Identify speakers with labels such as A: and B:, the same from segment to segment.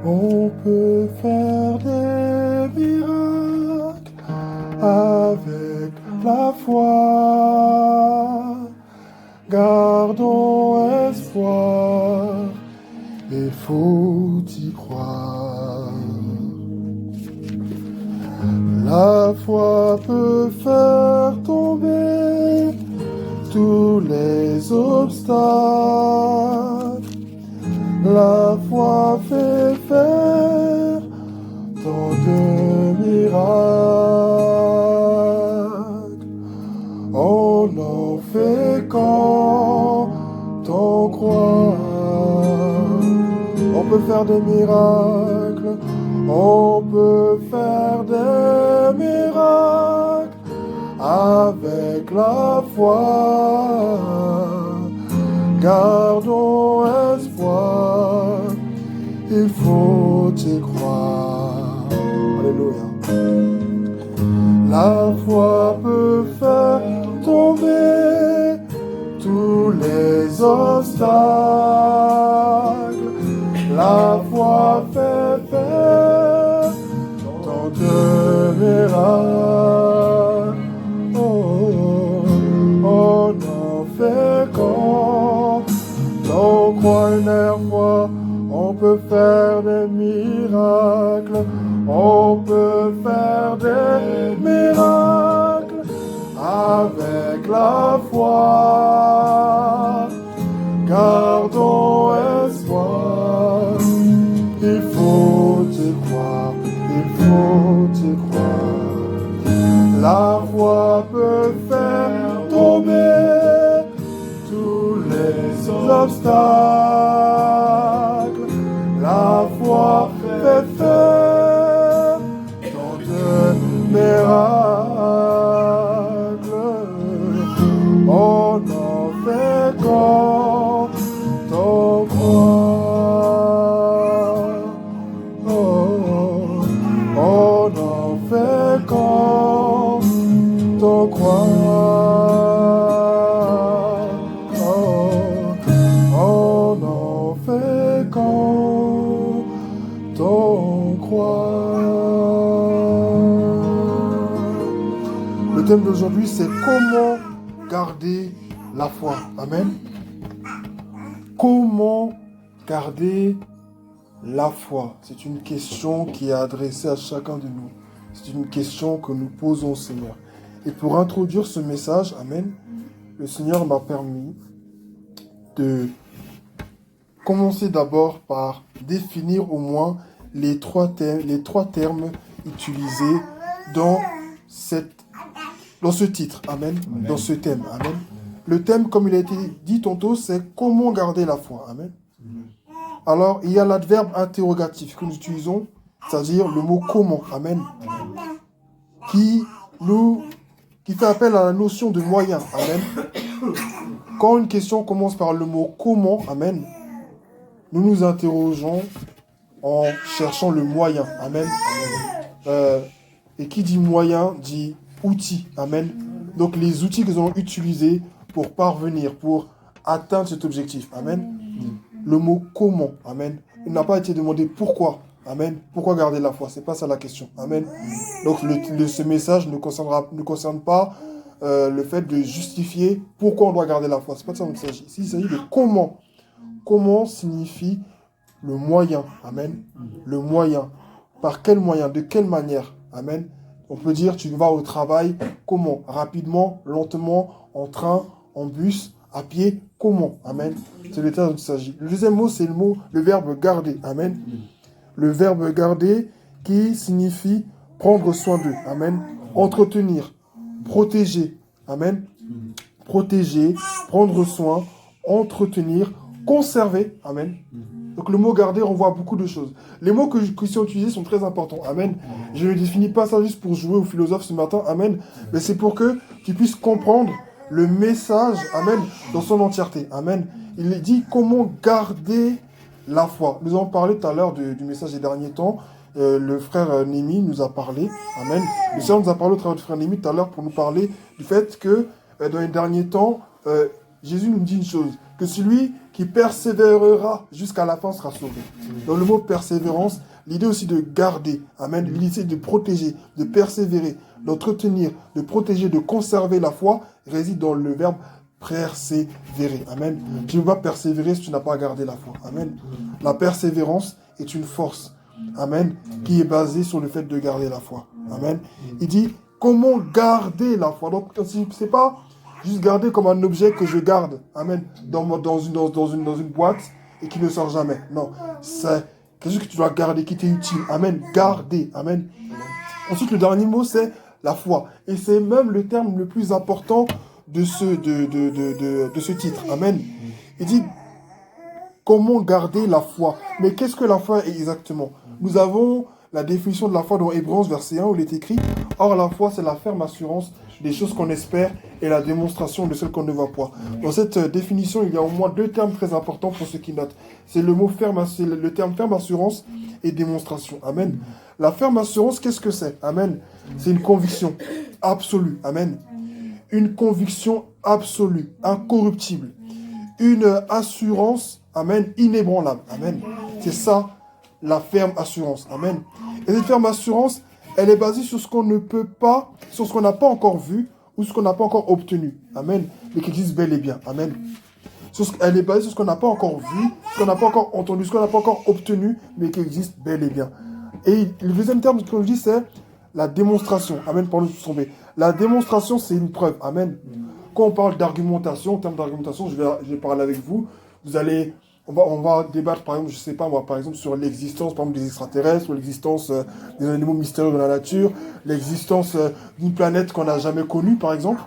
A: On peut faire des miracles avec la foi. Gardons espoir, il faut y croire. La foi peut faire tomber tous les obstacles. La foi fait faire tant de miracles. On en fait quand on croit. On peut faire des miracles. On peut faire des miracles avec la foi. Gardons espoir, il faut y croire. Alléluia. La foi peut faire tomber tous les obstacles. La foi fait faire tant de miracles. Oh, on en fait quand on croit une fois. On peut faire des miracles. On peut faire des miracles avec la foi. Gardons espoir. Il faut y croire. Il faut y croire. La foi peut faire tomber tous les obstacles. La foi fait faire tant de miracles. On en fait quand on croit. Oh, on en fait quand on croit. On en fait quand on croit. Le thème d'aujourd'hui, c'est comment garder la foi. Amen. Comment garder la foi? C'est une question qui est adressée à chacun de nous. C'est une question que nous posons au Seigneur. Et pour introduire ce message, amen, le Seigneur m'a permis de commencer d'abord par définir au moins les trois termes utilisés dans ce titre, amen, amen, dans ce thème, amen. Le thème, comme il a été dit tantôt, c'est comment garder la foi, amen. Alors, il y a l'adverbe interrogatif que nous utilisons, c'est-à-dire le mot comment, amen, qui fait appel à la notion de moyen, amen. Quand une question commence par le mot comment, amen, nous nous interrogeons en cherchant le moyen, amen. Et qui dit moyen dit outil, amen. Donc les outils que nous allons utiliser pour parvenir, pour atteindre cet objectif, amen. Le mot comment, amen. Il n'a pas été demandé pourquoi, amen. Pourquoi garder la foi? C'est pas ça la question, amen. Donc ce message ne concerne pas le fait de justifier pourquoi on doit garder la foi. C'est pas de ça dont il s'agit. Ici, il s'agit de comment. Comment signifie le moyen, amen. Le moyen. Par quel moyen? De quelle manière, amen. On peut dire tu vas au travail, comment? Rapidement, lentement, en train, en bus, à pied, comment? Amen. C'est le terme dont il s'agit. Le deuxième mot, c'est le verbe garder, amen. Le verbe garder qui signifie prendre soin d'eux, amen. Entretenir, protéger, amen. Protéger, prendre soin, entretenir, conserver, amen. Donc le mot garder renvoie à beaucoup de choses. Les mots qui sont utilisés sont très importants, amen. Je ne définis pas ça juste pour jouer au philosophe ce matin, amen. Mais c'est pour que tu puisses comprendre le message, amen, dans son entièreté, amen. Il dit comment garder la foi. Nous avons parlé tout à l'heure du message des derniers temps. Le frère Némi nous a parlé, amen. Le Seigneur nous a parlé au travers du frère Némi tout à l'heure pour nous parler du fait que dans les derniers temps, Jésus nous dit une chose, que celui qui persévérera jusqu'à la fin sera sauvé. Dans le mot persévérance, l'idée aussi de garder, amen, l'idée de protéger, de persévérer, d'entretenir, de protéger, de conserver la foi, réside dans le verbe persévérer. Amen. Tu ne peux pas persévérer si tu n'as pas gardé la foi. Amen. La persévérance est une force, amen, qui est basée sur le fait de garder la foi. Amen. Il dit, comment garder la foi? Donc, c'est pas juste garder comme un objet que je garde, amen, dans une boîte et qui ne sort jamais. Non, c'est quelque chose que tu dois garder, qui t'est utile. Amen. Garder. Amen. Ensuite, le dernier mot, c'est la foi. Et c'est même le terme le plus important de ce titre. Amen. Il dit, comment garder la foi? Mais qu'est-ce que la foi est exactement? Nous avons la définition de la foi dans Hébreux verset 1 où il est écrit, or la foi c'est la ferme assurance des choses qu'on espère et la démonstration de celles qu'on ne voit pas. Dans cette définition, il y a au moins deux termes très importants pour ceux qui notent. C'est le mot ferme, c'est le terme ferme assurance et démonstration. Amen. La ferme assurance, qu'est-ce que c'est? Amen. C'est une conviction absolue. Amen. Une conviction absolue, incorruptible. Une assurance, amen, inébranlable. Amen. C'est ça, la ferme assurance. Amen. Et cette ferme assurance, elle est basée sur ce qu'on ne peut pas, sur ce qu'on n'a pas encore vu ou ce qu'on n'a pas encore obtenu. Amen. Mais qui existe bel et bien. Amen. Elle est basée sur ce qu'on n'a pas encore vu, ce qu'on n'a pas encore entendu, ce qu'on n'a pas encore obtenu, mais qui existe bel et bien. Et le deuxième terme que je dis, c'est la démonstration. Amen. Pardon, je suis tombé. La démonstration, c'est une preuve. Amen. Quand on parle d'argumentation, en termes d'argumentation, je vais parler avec vous. On va débattre, par exemple, je sais pas moi, par exemple, sur l'existence, par exemple, des extraterrestres, ou l'existence des animaux mystérieux de la nature, l'existence d'une planète qu'on n'a jamais connue, par exemple.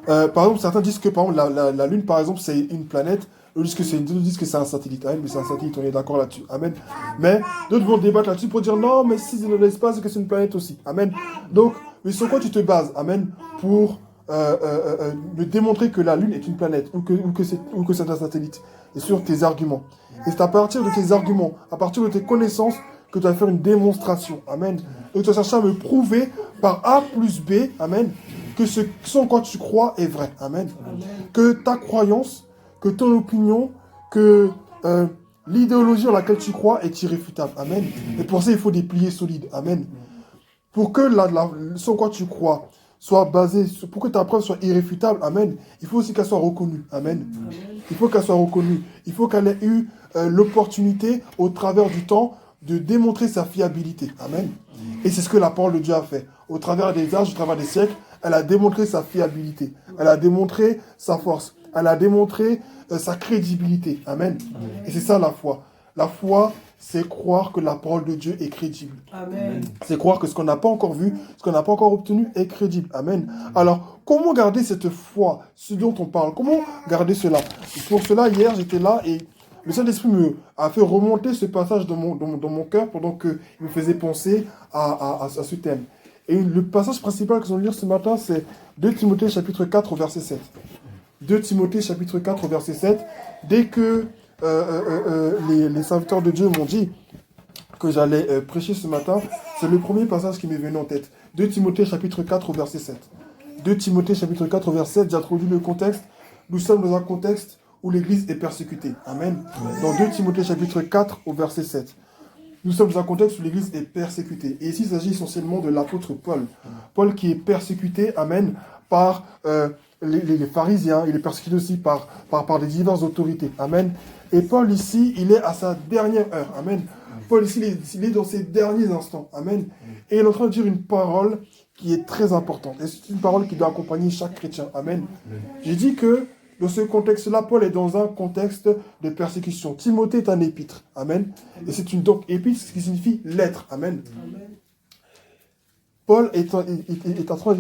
A: Par exemple, certains disent que, par exemple, la Lune, par exemple, c'est une planète. D'autres disent que c'est un satellite. Amen, mais c'est un satellite, on est d'accord là-dessus. Amen. Mais d'autres vont débattre là-dessus pour dire non, mais si c'est dans l'espace, c'est que c'est une planète aussi. Amen. Donc, mais sur quoi tu te bases? Amen. Pour de démontrer que la Lune est une planète ou que c'est un satellite. Et sur tes arguments. Et c'est à partir de tes arguments, à partir de tes connaissances, que tu vas faire une démonstration. Amen. Et tu vas chercher à me prouver par A plus B, amen, que ce en quoi tu crois est vrai. Amen. Amen. Que ta croyance, que ton opinion, que l'idéologie en laquelle tu crois est irréfutable. Amen. Et pour ça, il faut des piliers solides. Amen. Pour que ce en quoi tu crois soit basée, pour que ta preuve soit irréfutable, amen, il faut aussi qu'elle soit reconnue, amen. Il faut qu'elle soit reconnue. Il faut qu'elle ait eu l'opportunité, au travers du temps, de démontrer sa fiabilité, amen. Et c'est ce que la parole de Dieu a fait. Au travers des âges, au travers des siècles, elle a démontré sa fiabilité. Elle a démontré sa force. Elle a démontré sa crédibilité, amen. Et c'est ça la foi. La foi, c'est croire que la parole de Dieu est crédible. Amen. C'est croire que ce qu'on n'a pas encore vu, ce qu'on n'a pas encore obtenu est crédible. Amen. Alors, comment garder cette foi, ce dont on parle? Comment garder cela? Pour cela, hier, j'étais là et le Saint-Esprit a fait remonter ce passage dans mon cœur pendant qu'il me faisait penser à ce thème. Et le passage principal que nous allons lire ce matin, c'est 2 Timothée chapitre 4 verset 7. 2 Timothée chapitre 4 verset 7. Dès que les serviteurs de Dieu m'ont dit que j'allais prêcher ce matin, c'est le premier passage qui m'est venu en tête. 2 Timothée chapitre 4 verset 7. 2 Timothée chapitre 4 verset 7, j'introduis le contexte. Nous sommes dans un contexte où l'Église est persécutée. Amen. Dans 2 Timothée chapitre 4 au verset 7. Nous sommes dans un contexte où l'Église est persécutée. Et ici, il s'agit essentiellement de l'apôtre Paul. Paul qui est persécuté, amen, par les pharisiens. Il est persécuté aussi par des diverses autorités. Amen. Et Paul ici, il est à sa dernière heure. Amen. Paul ici, il est dans ses derniers instants. Amen. Et il est en train de dire une parole qui est très importante. Et c'est une parole qui doit accompagner chaque chrétien. Amen. J'ai dit que dans ce contexte-là, Paul est dans un contexte de persécution. Timothée est un épître. Amen. Et c'est une donc épître, ce qui signifie lettre. Amen. Paul est en train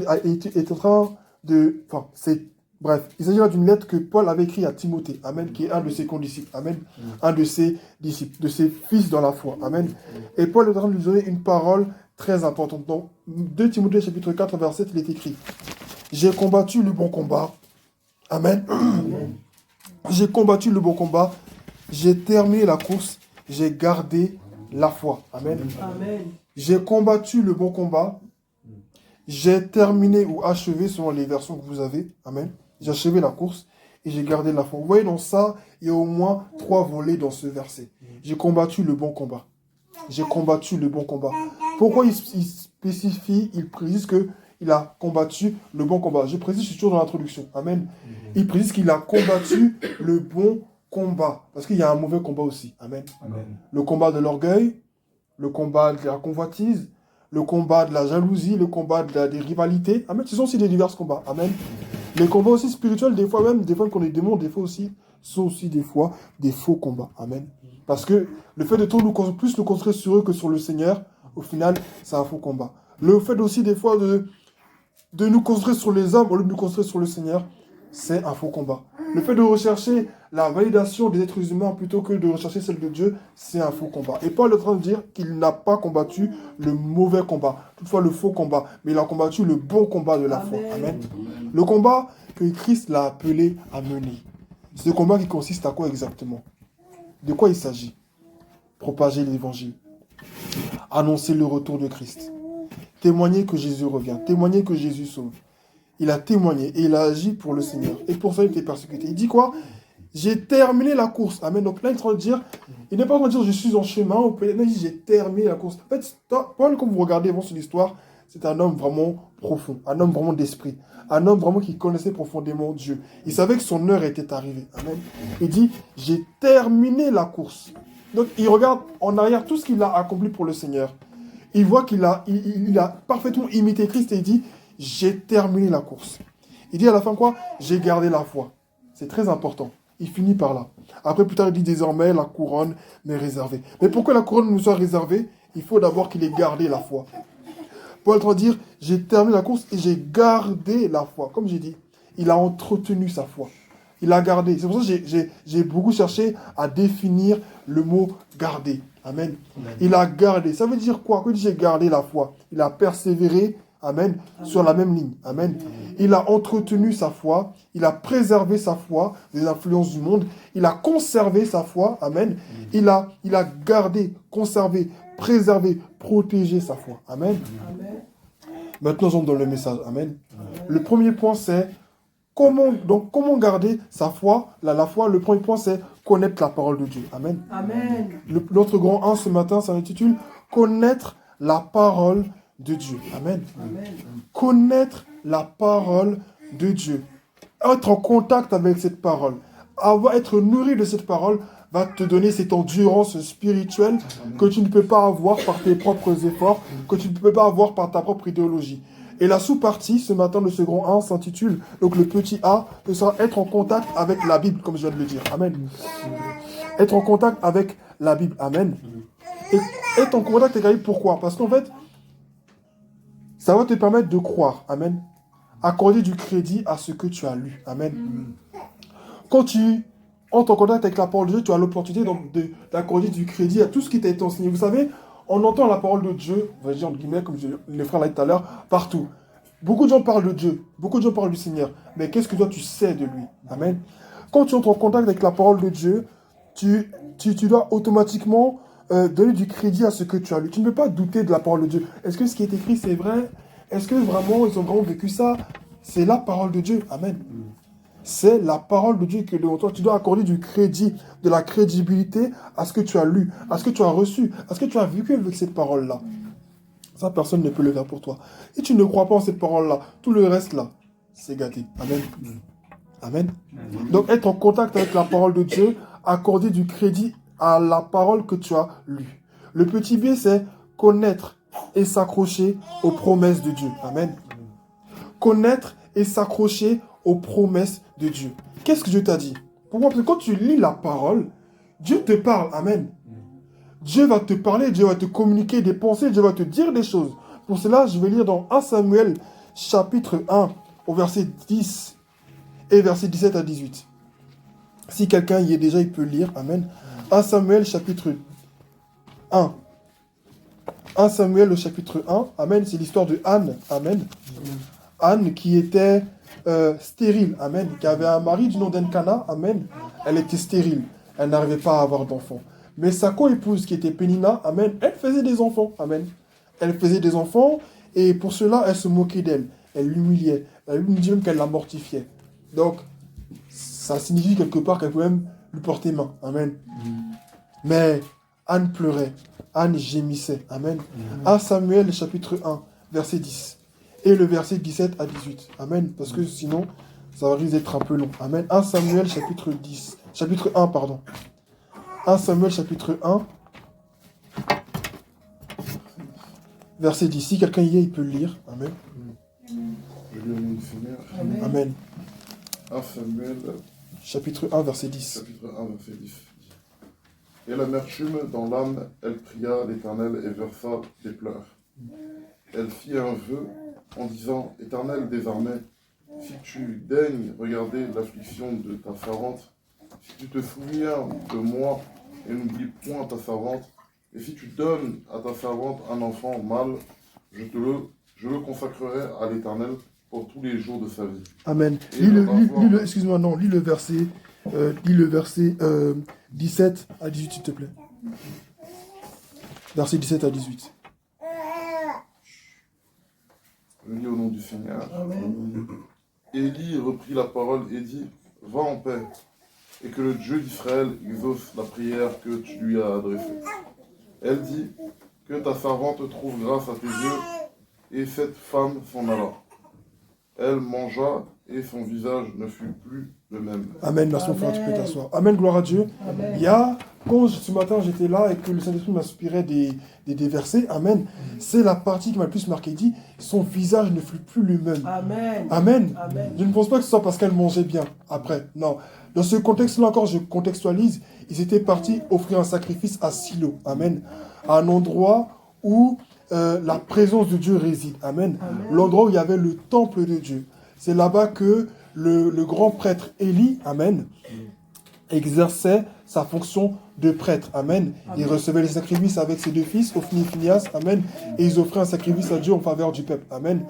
A: de... Enfin, bref, il s'agit là d'une lettre que Paul avait écrite à Timothée. Amen. Qui est un de ses condisciples. Amen. Un de ses disciples, de ses fils dans la foi. Amen. Et Paul est en train de lui donner une parole très importante. Dans 2 Timothée chapitre 4, verset 7, il est écrit: j'ai combattu le bon combat. Amen. J'ai combattu le bon combat. J'ai terminé la course. J'ai gardé la foi. Amen. Amen. J'ai combattu le bon combat. J'ai terminé ou achevé selon les versions que vous avez. Amen. J'ai achevé la course. et j'ai gardé la foi. Vous voyez, dans ça, il y a au moins 3 volets dans ce verset. J'ai combattu le bon combat. J'ai combattu le bon combat. Pourquoi il spécifie, il précise qu'il a combattu le bon combat? Je précise, je suis toujours dans l'introduction. Amen. Il précise qu'il a combattu le bon combat. Parce qu'il y a un mauvais combat aussi. Amen.
B: Amen.
A: Le combat de l'orgueil, le combat de la convoitise, le combat de la jalousie, le combat des rivalités. Amen. Ce sont aussi des divers combats. Amen. Les combats aussi spirituels, des fois qu'on est démons, des fois aussi, sont aussi des fois des faux combats. Amen. Parce que le fait de plus nous concentrer sur eux que sur le Seigneur, au final, c'est un faux combat. Le fait aussi des fois de nous concentrer sur les hommes au lieu de nous concentrer sur le Seigneur, c'est un faux combat. Le fait de rechercher la validation des êtres humains plutôt que de rechercher celle de Dieu, c'est un faux combat. Et Paul est en train de dire qu'il n'a pas combattu le mauvais combat, toutefois le faux combat, mais il a combattu le bon combat de la foi. Amen. Le combat que Christ l'a appelé à mener. Ce combat qui consiste à quoi exactement? De quoi il s'agit? Propager l'évangile. Annoncer le retour de Christ. Témoigner que Jésus revient. Témoigner que Jésus sauve. Il a témoigné et il a agi pour le Seigneur. Et pour ça, il était persécuté. Il dit quoi? J'ai terminé la course. Amen. Donc là, il est en train de dire, il n'est pas en train de dire je suis en chemin. Il dit j'ai terminé la course. En fait, Paul, comme vous regardez avant son histoire, c'est un homme vraiment profond. Un homme vraiment d'esprit. Un homme vraiment qui connaissait profondément Dieu. Il savait que son heure était arrivée. Amen. Il dit j'ai terminé la course. Donc il regarde en arrière tout ce qu'il a accompli pour le Seigneur. Il voit qu'il a, il a parfaitement imité Christ et il dit j'ai terminé la course. Il dit à la fin quoi? J'ai gardé la foi. C'est très important. Il finit par là. Après, plus tard, il dit désormais la couronne m'est réservée. Mais pour que la couronne nous soit réservée, il faut d'abord qu'il ait gardé la foi. Paul est en train de dire j'ai terminé la course et j'ai gardé la foi. Comme j'ai dit, il a entretenu sa foi. Il a gardé. C'est pour ça que j'ai beaucoup cherché à définir le mot garder. Amen. Amen. Il a gardé. Ça veut dire quoi? Quand il dit j'ai gardé la foi, il a persévéré. Amen. Sur la même ligne. Amen. Il a entretenu sa foi. Il a préservé sa foi des influences du monde. Il a conservé sa foi. Amen. Il a gardé, conservé, préservé, protégé sa foi. Amen. Maintenant, on dans le message. Amen. Le premier point, c'est comment garder sa foi. La foi, le premier point, c'est connaître la parole de Dieu. Amen. Amen. Notre grand 1 ce matin, ça s'intitule connaître la parole de Dieu. Amen. Amen. Connaître la parole de Dieu. Être en contact avec cette parole. Être nourri de cette parole va te donner cette endurance spirituelle que tu ne peux pas avoir par tes propres efforts, que tu ne peux pas avoir par ta propre idéologie. Et la sous-partie, ce matin, de ce grand 1 s'intitule, donc le petit A, ce sera être en contact avec la Bible, comme je viens de le dire. Amen. Être en contact avec la Bible. Amen. Et être en contact avec la Bible, pourquoi? Parce qu'en fait, ça va te permettre de croire. Amen. Accorder du crédit à ce que tu as lu. Amen. Quand tu entres en contact avec la parole de Dieu, tu as l'opportunité d'accorder du crédit à tout ce qui t'a été enseigné. Vous savez, on entend la parole de Dieu, on va dire entre guillemets, comme les frères l'ont dit tout à l'heure, partout. Beaucoup de gens parlent de Dieu, beaucoup de gens parlent du Seigneur. Mais qu'est-ce que toi tu sais de lui? Amen. Quand tu entres en contact avec la parole de Dieu, tu dois automatiquement donner du crédit à ce que tu as lu. Tu ne peux pas douter de la parole de Dieu. Est-ce que ce qui est écrit, c'est vrai? Est-ce que vraiment, ils ont vraiment vécu ça? C'est la parole de Dieu. Amen. C'est la parole de Dieu que devant toi. Tu dois accorder du crédit, de la crédibilité à ce que tu as lu, à ce que tu as reçu, à ce que tu as vécu avec cette parole-là. Ça, personne ne peut le faire pour toi. Et tu ne crois pas en cette parole-là. Tout le reste, là, c'est gâté. Amen. Amen. Donc, être en contact avec la parole de Dieu, accorder du crédit à la parole que tu as lue. Le petit B, c'est connaître et s'accrocher aux promesses de Dieu. Amen. Connaître et s'accrocher aux promesses de Dieu. Qu'est-ce que Dieu t'a dit? Pourquoi? Parce que quand tu lis la parole, Dieu te parle. Amen. Dieu va te parler, Dieu va te communiquer des pensées, Dieu va te dire des choses. Pour cela, je vais lire dans 1 Samuel, chapitre 1, au verset 10 et verset 17 à 18. Si quelqu'un y est déjà, il peut lire. Amen. 1 Samuel, chapitre 1. 1 Samuel, au chapitre 1. Amen. C'est l'histoire de Anne. Amen. Anne qui était stérile. Amen. Qui avait un mari du nom d'Encana. Amen. Elle était stérile. Elle n'arrivait pas à avoir d'enfants. Mais sa co-épouse qui était Pénina, amen, elle faisait des enfants. Amen. Elle faisait des enfants et pour cela, elle se moquait d'elle. Elle l'humiliait. Elle lui dit même qu'elle la mortifiait. Donc, ça signifie quelque part qu'elle pouvait même lui porter main. Amen. Mais Anne pleurait, Anne gémissait. Amen. 1 Samuel chapitre 1, verset 10. Et le verset 17 à 18. Amen. Parce que sinon, ça risque d'être un peu long. Amen. 1 Samuel chapitre 10. Chapitre 1, pardon. 1 Samuel chapitre 1. Verset 10. Si quelqu'un y est, il peut le lire. Amen.
B: Je lis au nom du Seigneur.
A: Amen.
B: 1 Samuel,
A: chapitre 1, verset 10.
B: chapitre 1, verset 10. Et l'amertume dans l'âme, elle pria l'Éternel et versa des pleurs. Elle fit un vœu en disant, Éternel, désormais, si tu daignes regarder l'affliction de ta servante, si tu te souviens de moi et n'oublie point ta servante, et si tu donnes à ta servante un enfant mâle, je le consacrerai à l'Éternel pour tous les jours de sa vie.
A: Amen.
B: Et
A: Excuse-moi, non, lis le verset 17 à 18, s'il te plaît. Verset 17 à 18.
B: Je lis au nom du Seigneur.
C: Amen.
B: Élie reprit la parole et dit, va en paix, et que le Dieu d'Israël exauce la prière que tu lui as adressée. Elle dit, que ta servante trouve grâce à tes yeux, et cette femme s'en alla. Elle mangea, et son visage ne fut plus le même.
A: Amen, merci mon frère, tu peux t'asseoir. Amen, gloire à Dieu.
C: Amen.
A: Il y a, quand ce matin j'étais là et que le Saint-Esprit m'inspirait des versets, Amen, c'est la partie qui m'a le plus marqué. Il dit, son visage ne fut plus le même.
C: Amen.
A: Amen.
C: Amen.
A: Je ne pense pas que ce soit parce qu'elle mangeait bien après. Non. Dans ce contexte-là encore, je contextualise, ils étaient partis offrir un sacrifice à Silo. Amen. À un endroit où la présence de Dieu réside. Amen.
C: Amen.
A: L'endroit où il y avait le temple de Dieu. C'est là-bas que le grand prêtre Élie, Amen, exerçait sa fonction de prêtre. Amen. Il recevait les sacrifices avec ses deux fils, Ophni et Phinehas. Amen. Et ils offraient un sacrifice à Dieu en faveur du peuple. Amen.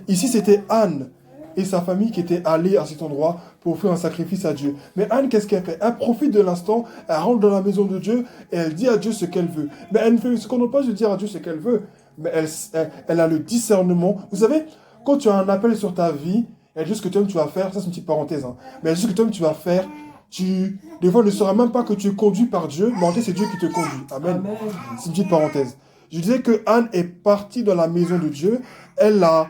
A: Ici, c'était Anne et sa famille qui étaient allés à cet endroit pour offrir un sacrifice à Dieu. Mais Anne, qu'est-ce qu'elle fait? Elle profite de l'instant, elle rentre dans la maison de Dieu et elle dit à Dieu ce qu'elle veut. Mais elle ne fait ce qu'on n'a pas de dire à Dieu ce qu'elle veut. Mais elle a le discernement. Vous savez, quand tu as un appel sur ta vie, il y a juste que toi-même tu vas faire, ça c'est une petite parenthèse, hein, mais il y a juste que toi-même tu vas faire, des fois ne sauras même pas que tu es conduit par Dieu, mais en fait c'est Dieu qui te conduit. Amen.
C: Amen.
A: C'est une petite parenthèse. Je disais que Anne est partie dans la maison de Dieu, elle a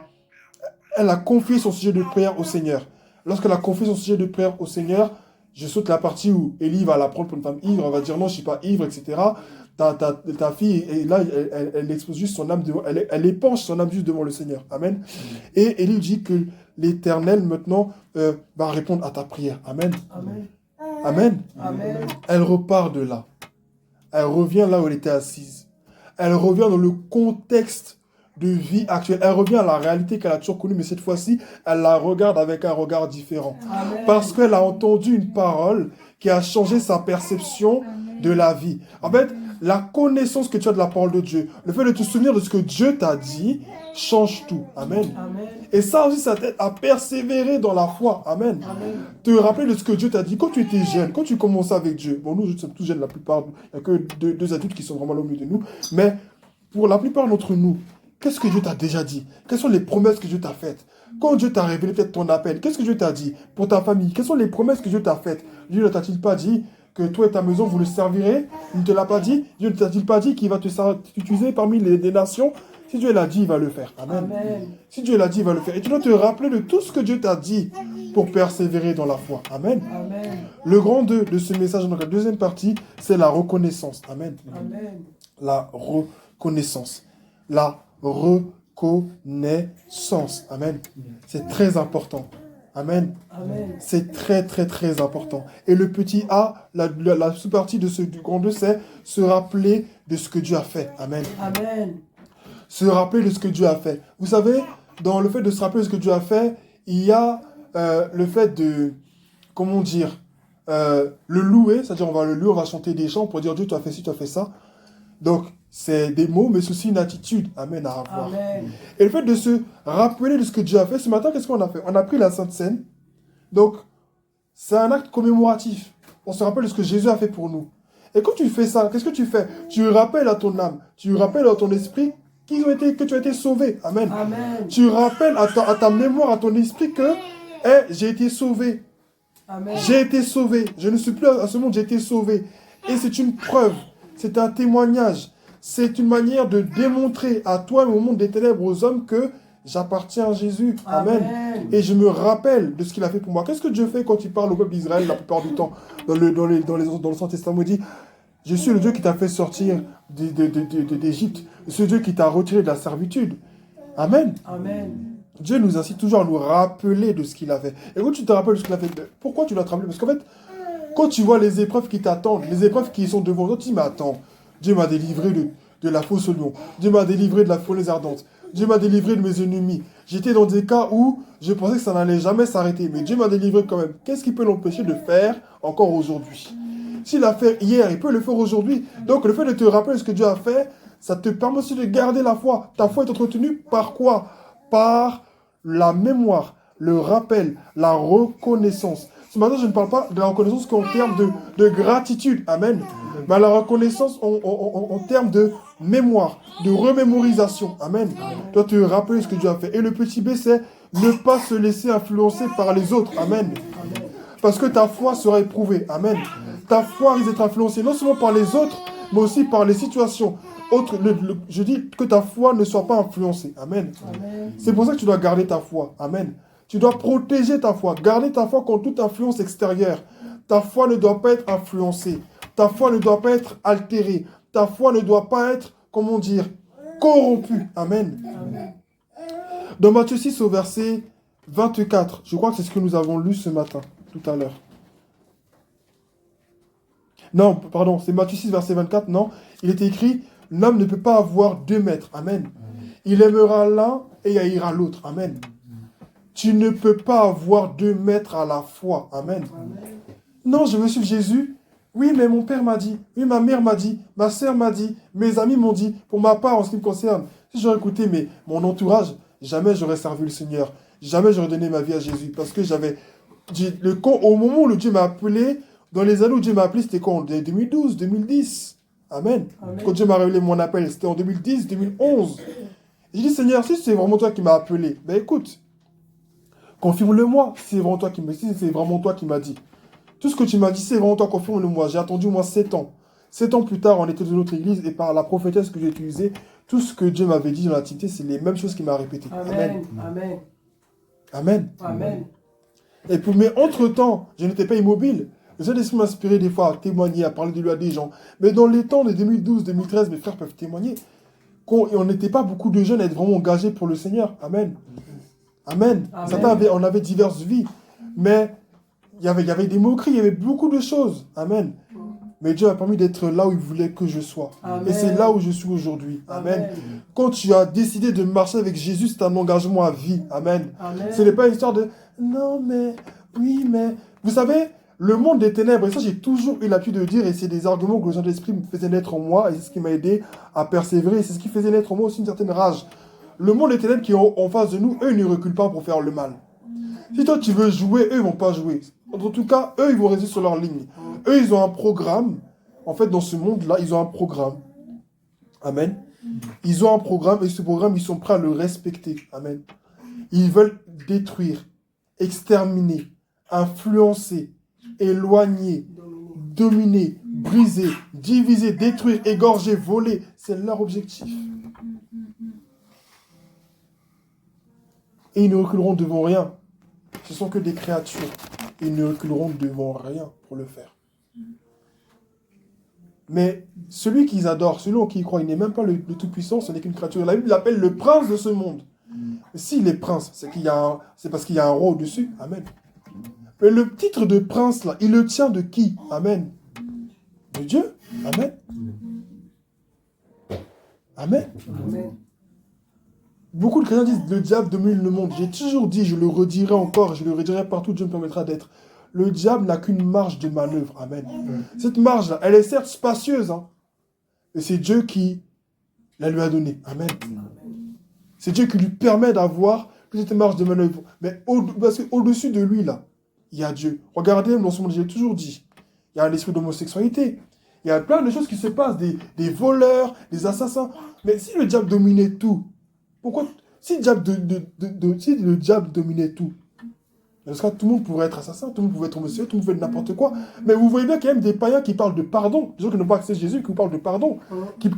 A: confié son sujet de prière au Seigneur. Lorsqu'elle a confié son sujet de prière au Seigneur, je saute la partie où Élie va la prendre pour une femme ivre, elle va dire non, je ne suis pas ivre, etc. Ta fille, et là, elle expose juste son âme, elle épanche son âme juste devant le Seigneur. Amen. Et Élie dit que l'Éternel, maintenant, va répondre à ta prière. Amen.
C: Amen.
A: Amen.
C: Amen.
A: Elle repart de là. Elle revient là où elle était assise. Elle revient dans le contexte de vie actuelle. Elle revient à la réalité qu'elle a toujours connue, mais cette fois-ci, elle la regarde avec un regard différent.
C: Amen.
A: Parce qu'elle a entendu une parole qui a changé sa perception de la vie. En fait, la connaissance que tu as de la parole de Dieu, le fait de te souvenir de ce que Dieu t'a dit, change tout. Amen.
C: Amen.
A: Et ça aussi, ça t'aide à persévérer dans la foi. Amen.
C: Amen.
A: Te rappeler de ce que Dieu t'a dit quand tu étais jeune, quand tu commençais avec Dieu. Bon, nous, nous sommes tous jeunes, la plupart. Il n'y a que deux adultes qui sont vraiment là au milieu de nous. Mais pour la plupart d'entre nous, qu'est-ce que Dieu t'a déjà dit? Quelles sont les promesses que Dieu t'a faites? Quand Dieu t'a révélé peut-être ton appel, qu'est-ce que Dieu t'a dit? Pour ta famille, quelles sont les promesses que Dieu t'a faites? Dieu ne t'a-t-il pas dit que toi et ta maison, vous le servirez? Il ne te l'a pas dit? Dieu ne t'a-t-il pas dit qu'il va t'utiliser parmi les nations? Si Dieu l'a dit, il va le faire. Amen.
C: Amen.
A: Si Dieu l'a dit, il va le faire. Et tu dois te rappeler de tout ce que Dieu t'a dit pour persévérer dans la foi. Amen.
C: Amen.
A: Le grand 2 de ce message, donc la deuxième partie, c'est la reconnaissance. Amen.
C: Amen.
A: La reconnaissance. La reconnaissance. Amen. C'est très important. Amen.
C: Amen.
A: C'est très, très, très important. Et le petit A, la sous-partie du grand 2, c'est se rappeler de ce que Dieu a fait. Amen.
C: Amen.
A: Se rappeler de ce que Dieu a fait. Vous savez, dans le fait de se rappeler de ce que Dieu a fait, il y a le fait de, comment dire, le louer, c'est-à-dire on va le louer, on va chanter des chants pour dire Dieu, tu as fait ci, tu as fait ça. Donc, c'est des mots, mais c'est aussi une attitude, amen, à avoir.
C: Amen.
A: Et le fait de se rappeler de ce que Dieu a fait, ce matin, qu'est-ce qu'on a fait? On a pris la Sainte Seine. Donc, c'est un acte commémoratif. On se rappelle de ce que Jésus a fait pour nous. Et quand tu fais ça, qu'est-ce que tu fais? Tu rappelles à ton âme, tu rappelles à ton esprit que tu as été sauvé. Amen.
C: Amen.
A: Tu rappelles à ta mémoire, à ton esprit que j'ai été sauvé.
C: Amen.
A: J'ai été sauvé. Je ne suis plus à ce monde, j'ai été sauvé. Et c'est une preuve, c'est un témoignage. C'est une manière de démontrer à toi et au monde des ténèbres, aux hommes, que j'appartiens à Jésus. Amen.
C: Amen.
A: Et je me rappelle de ce qu'il a fait pour moi. Qu'est-ce que Dieu fait quand il parle au peuple d'Israël la plupart du temps? Dans l'Ancien Testament, il dit, je suis le Dieu qui t'a fait sortir d'Égypte. Je suis le Dieu qui t'a retiré de la servitude. Amen.
C: Amen.
A: Dieu nous incite toujours à nous rappeler de ce qu'il a fait. Et quand tu te rappelles de ce qu'il a fait, pourquoi tu dois te rappeler? Parce qu'en fait, quand tu vois les épreuves qui t'attendent, les épreuves qui sont devant toi, tu dis, mais attends, Dieu m'a délivré de la fausse lion. Dieu m'a délivré de la folie ardente. Dieu m'a délivré de mes ennemis. J'étais dans des cas où je pensais que ça n'allait jamais s'arrêter. Mais Dieu m'a délivré quand même. Qu'est-ce qui peut l'empêcher de faire encore aujourd'hui? S'il a fait hier, il peut le faire aujourd'hui. Donc le fait de te rappeler ce que Dieu a fait, ça te permet aussi de garder la foi. Ta foi est entretenue par quoi? Par la mémoire, le rappel, la reconnaissance. Ce matin, je ne parle pas de la reconnaissance qu'en termes de gratitude, amen, mais la reconnaissance en termes de mémoire, de remémorisation, amen. Tu dois te rappeler ce que Dieu a fait. Et le petit B, c'est ne pas se laisser influencer par les autres, amen. Parce que ta foi sera éprouvée, amen. Ta foi risque d'être influencée non seulement par les autres, mais aussi par les situations. Je dis que ta foi ne soit pas influencée, amen. C'est pour ça que tu dois garder ta foi, amen. Tu dois protéger ta foi, garder ta foi contre toute influence extérieure. Ta foi ne doit pas être influencée. Ta foi ne doit pas être altérée. Ta foi ne doit pas être, comment dire, corrompue. Amen. Amen. Dans Matthieu 6 au verset 24, je crois que c'est ce que nous avons lu ce matin, tout à l'heure. Non, pardon, c'est Matthieu 6 verset 24, non. Il était écrit, l'homme ne peut pas avoir deux maîtres. Amen. Il aimera l'un et haïra l'autre. Amen. Tu ne peux pas avoir deux maîtres à la fois. Amen. Non, je veux suivre Jésus. Oui, mais mon père m'a dit. Oui, ma mère m'a dit. Ma soeur m'a dit. Mes amis m'ont dit. Pour ma part, en ce qui me concerne, si j'aurais écouté mon entourage, jamais j'aurais servi le Seigneur. Jamais j'aurais donné ma vie à Jésus. Parce que au moment où le Dieu m'a appelé, dans les années où Dieu m'a appelé, c'était quand? En 2012, 2010. Amen. Amen. Quand Dieu m'a révélé mon appel, c'était en 2010, 2011. J'ai dit, Seigneur, si c'est vraiment toi qui m'as appelé, ben écoute, confirme-le-moi, si c'est vraiment toi qui m'as dit. Tout ce que tu m'as dit, c'est vraiment toi, confirme-le-moi. J'ai attendu au moins 7 ans. 7 ans plus tard, on était dans notre église et par la prophétesse que j'ai utilisée, tout ce que Dieu m'avait dit dans l'intimité, c'est les mêmes choses qu'il m'a répétées.
C: Amen. Amen.
A: Amen.
C: Amen.
A: Mais entre-temps, je n'étais pas immobile. Le Saint-Esprit m'a inspiré des fois à témoigner, à parler de lui à des gens. Mais dans les temps de 2012, 2013, mes frères peuvent témoigner. On n'était pas beaucoup de jeunes à être vraiment engagés pour le Seigneur. Amen. Amen. On avait diverses vies. Mais il y avait des moqueries, il y avait beaucoup de choses. Amen. Mais Dieu a permis d'être là où il voulait que je sois. Amen. Et c'est là où je suis aujourd'hui. Amen. Amen. Quand tu as décidé de marcher avec Jésus, c'est un engagement à vie. Amen. Amen. Ce n'est pas une histoire de « non, mais, oui, mais... » Vous savez, le monde des ténèbres, et ça j'ai toujours eu l'habitude de le dire, et c'est des arguments que le Saint-Esprit me faisait naître en moi, et c'est ce qui m'a aidé à persévérer, et c'est ce qui faisait naître en moi aussi une certaine rage. Le monde des ténèbres qui est en face de nous, eux, ne reculent pas pour faire le mal. Si toi tu veux jouer, eux, ils ne vont pas jouer. En tout cas, eux, ils vont rester sur leur ligne. Eux, ils ont un programme. En fait, dans ce monde-là, ils ont un programme. Amen. Ils ont un programme, et ce programme, ils sont prêts à le respecter. Amen. Ils veulent détruire, exterminer, influencer, éloigner, dominer, briser, diviser, détruire, égorger, voler. C'est leur objectif. Et ils ne reculeront devant rien. Ce sont que des créatures. Ils ne reculeront devant rien pour le faire. Mais celui qu'ils adorent, celui en qui ils croient, il n'est même pas le Tout-Puissant, ce n'est qu'une créature. La Bible l'appelle le prince de ce monde. S'il est prince, c'est parce qu'il y a un roi au-dessus. Amen. Mais le titre de prince, là, il le tient de qui? Amen. De Dieu. Amen. Amen. Amen. Beaucoup de chrétiens disent le diable domine le monde. J'ai toujours dit, je le redirai encore, je le redirai partout, Dieu me permettra d'être. Le diable n'a qu'une marge de manœuvre. Amen. Cette marge-là, elle est certes spacieuse, hein, mais c'est Dieu qui la lui a donnée. Amen. C'est Dieu qui lui permet d'avoir cette marge de manœuvre. Mais parce qu'au-dessus de lui, là, il y a Dieu. Regardez, dans ce monde, j'ai toujours dit, il y a un esprit d'homosexualité. Il y a plein de choses qui se passent, des voleurs, des assassins. Mais si le diable dominait tout, pourquoi, si le diable dominait tout, Dans ce cas, tout le monde pourrait être assassin, tout le monde pouvait être homosexuel, tout le monde pouvait être n'importe quoi. Mais vous voyez bien qu'il y a même des païens qui parlent de pardon, des gens qui n'ont pas accès à Jésus, qui vous parlent de pardon, qui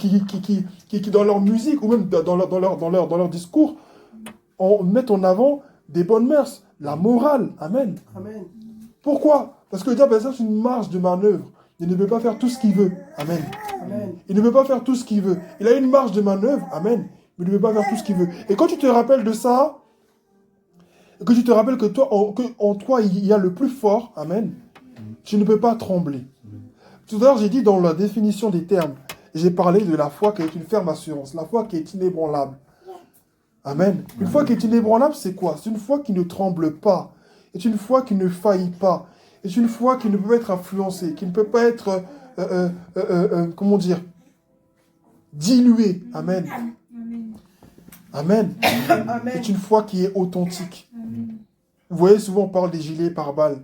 A: dans leur musique ou même dans leur discours, mettent en avant des bonnes mœurs, la morale. Amen.
C: Amen.
A: Pourquoi? Parce que le diable, c'est une marge de manœuvre. Il ne peut pas faire tout ce qu'il veut. Amen.
C: Amen.
A: Il ne peut pas faire tout ce qu'il veut. Il a une marge de manœuvre. Amen. Mais il ne peut pas faire tout ce qu'il veut. Et quand tu te rappelles de ça, et que tu te rappelles que toi, en toi, il y a le plus fort, amen, tu ne peux pas trembler. Tout à l'heure, j'ai dit dans la définition des termes, j'ai parlé de la foi qui est une ferme assurance, la foi qui est inébranlable. Amen. Une foi qui est inébranlable, c'est quoi? C'est une foi qui ne tremble pas. C'est une foi qui ne faillit pas. C'est une foi qui ne peut pas être influencée, qui ne peut pas être, comment dire, diluée. Amen. Amen. C'est une foi qui est authentique. Vous voyez, souvent on parle des gilets pare-balles.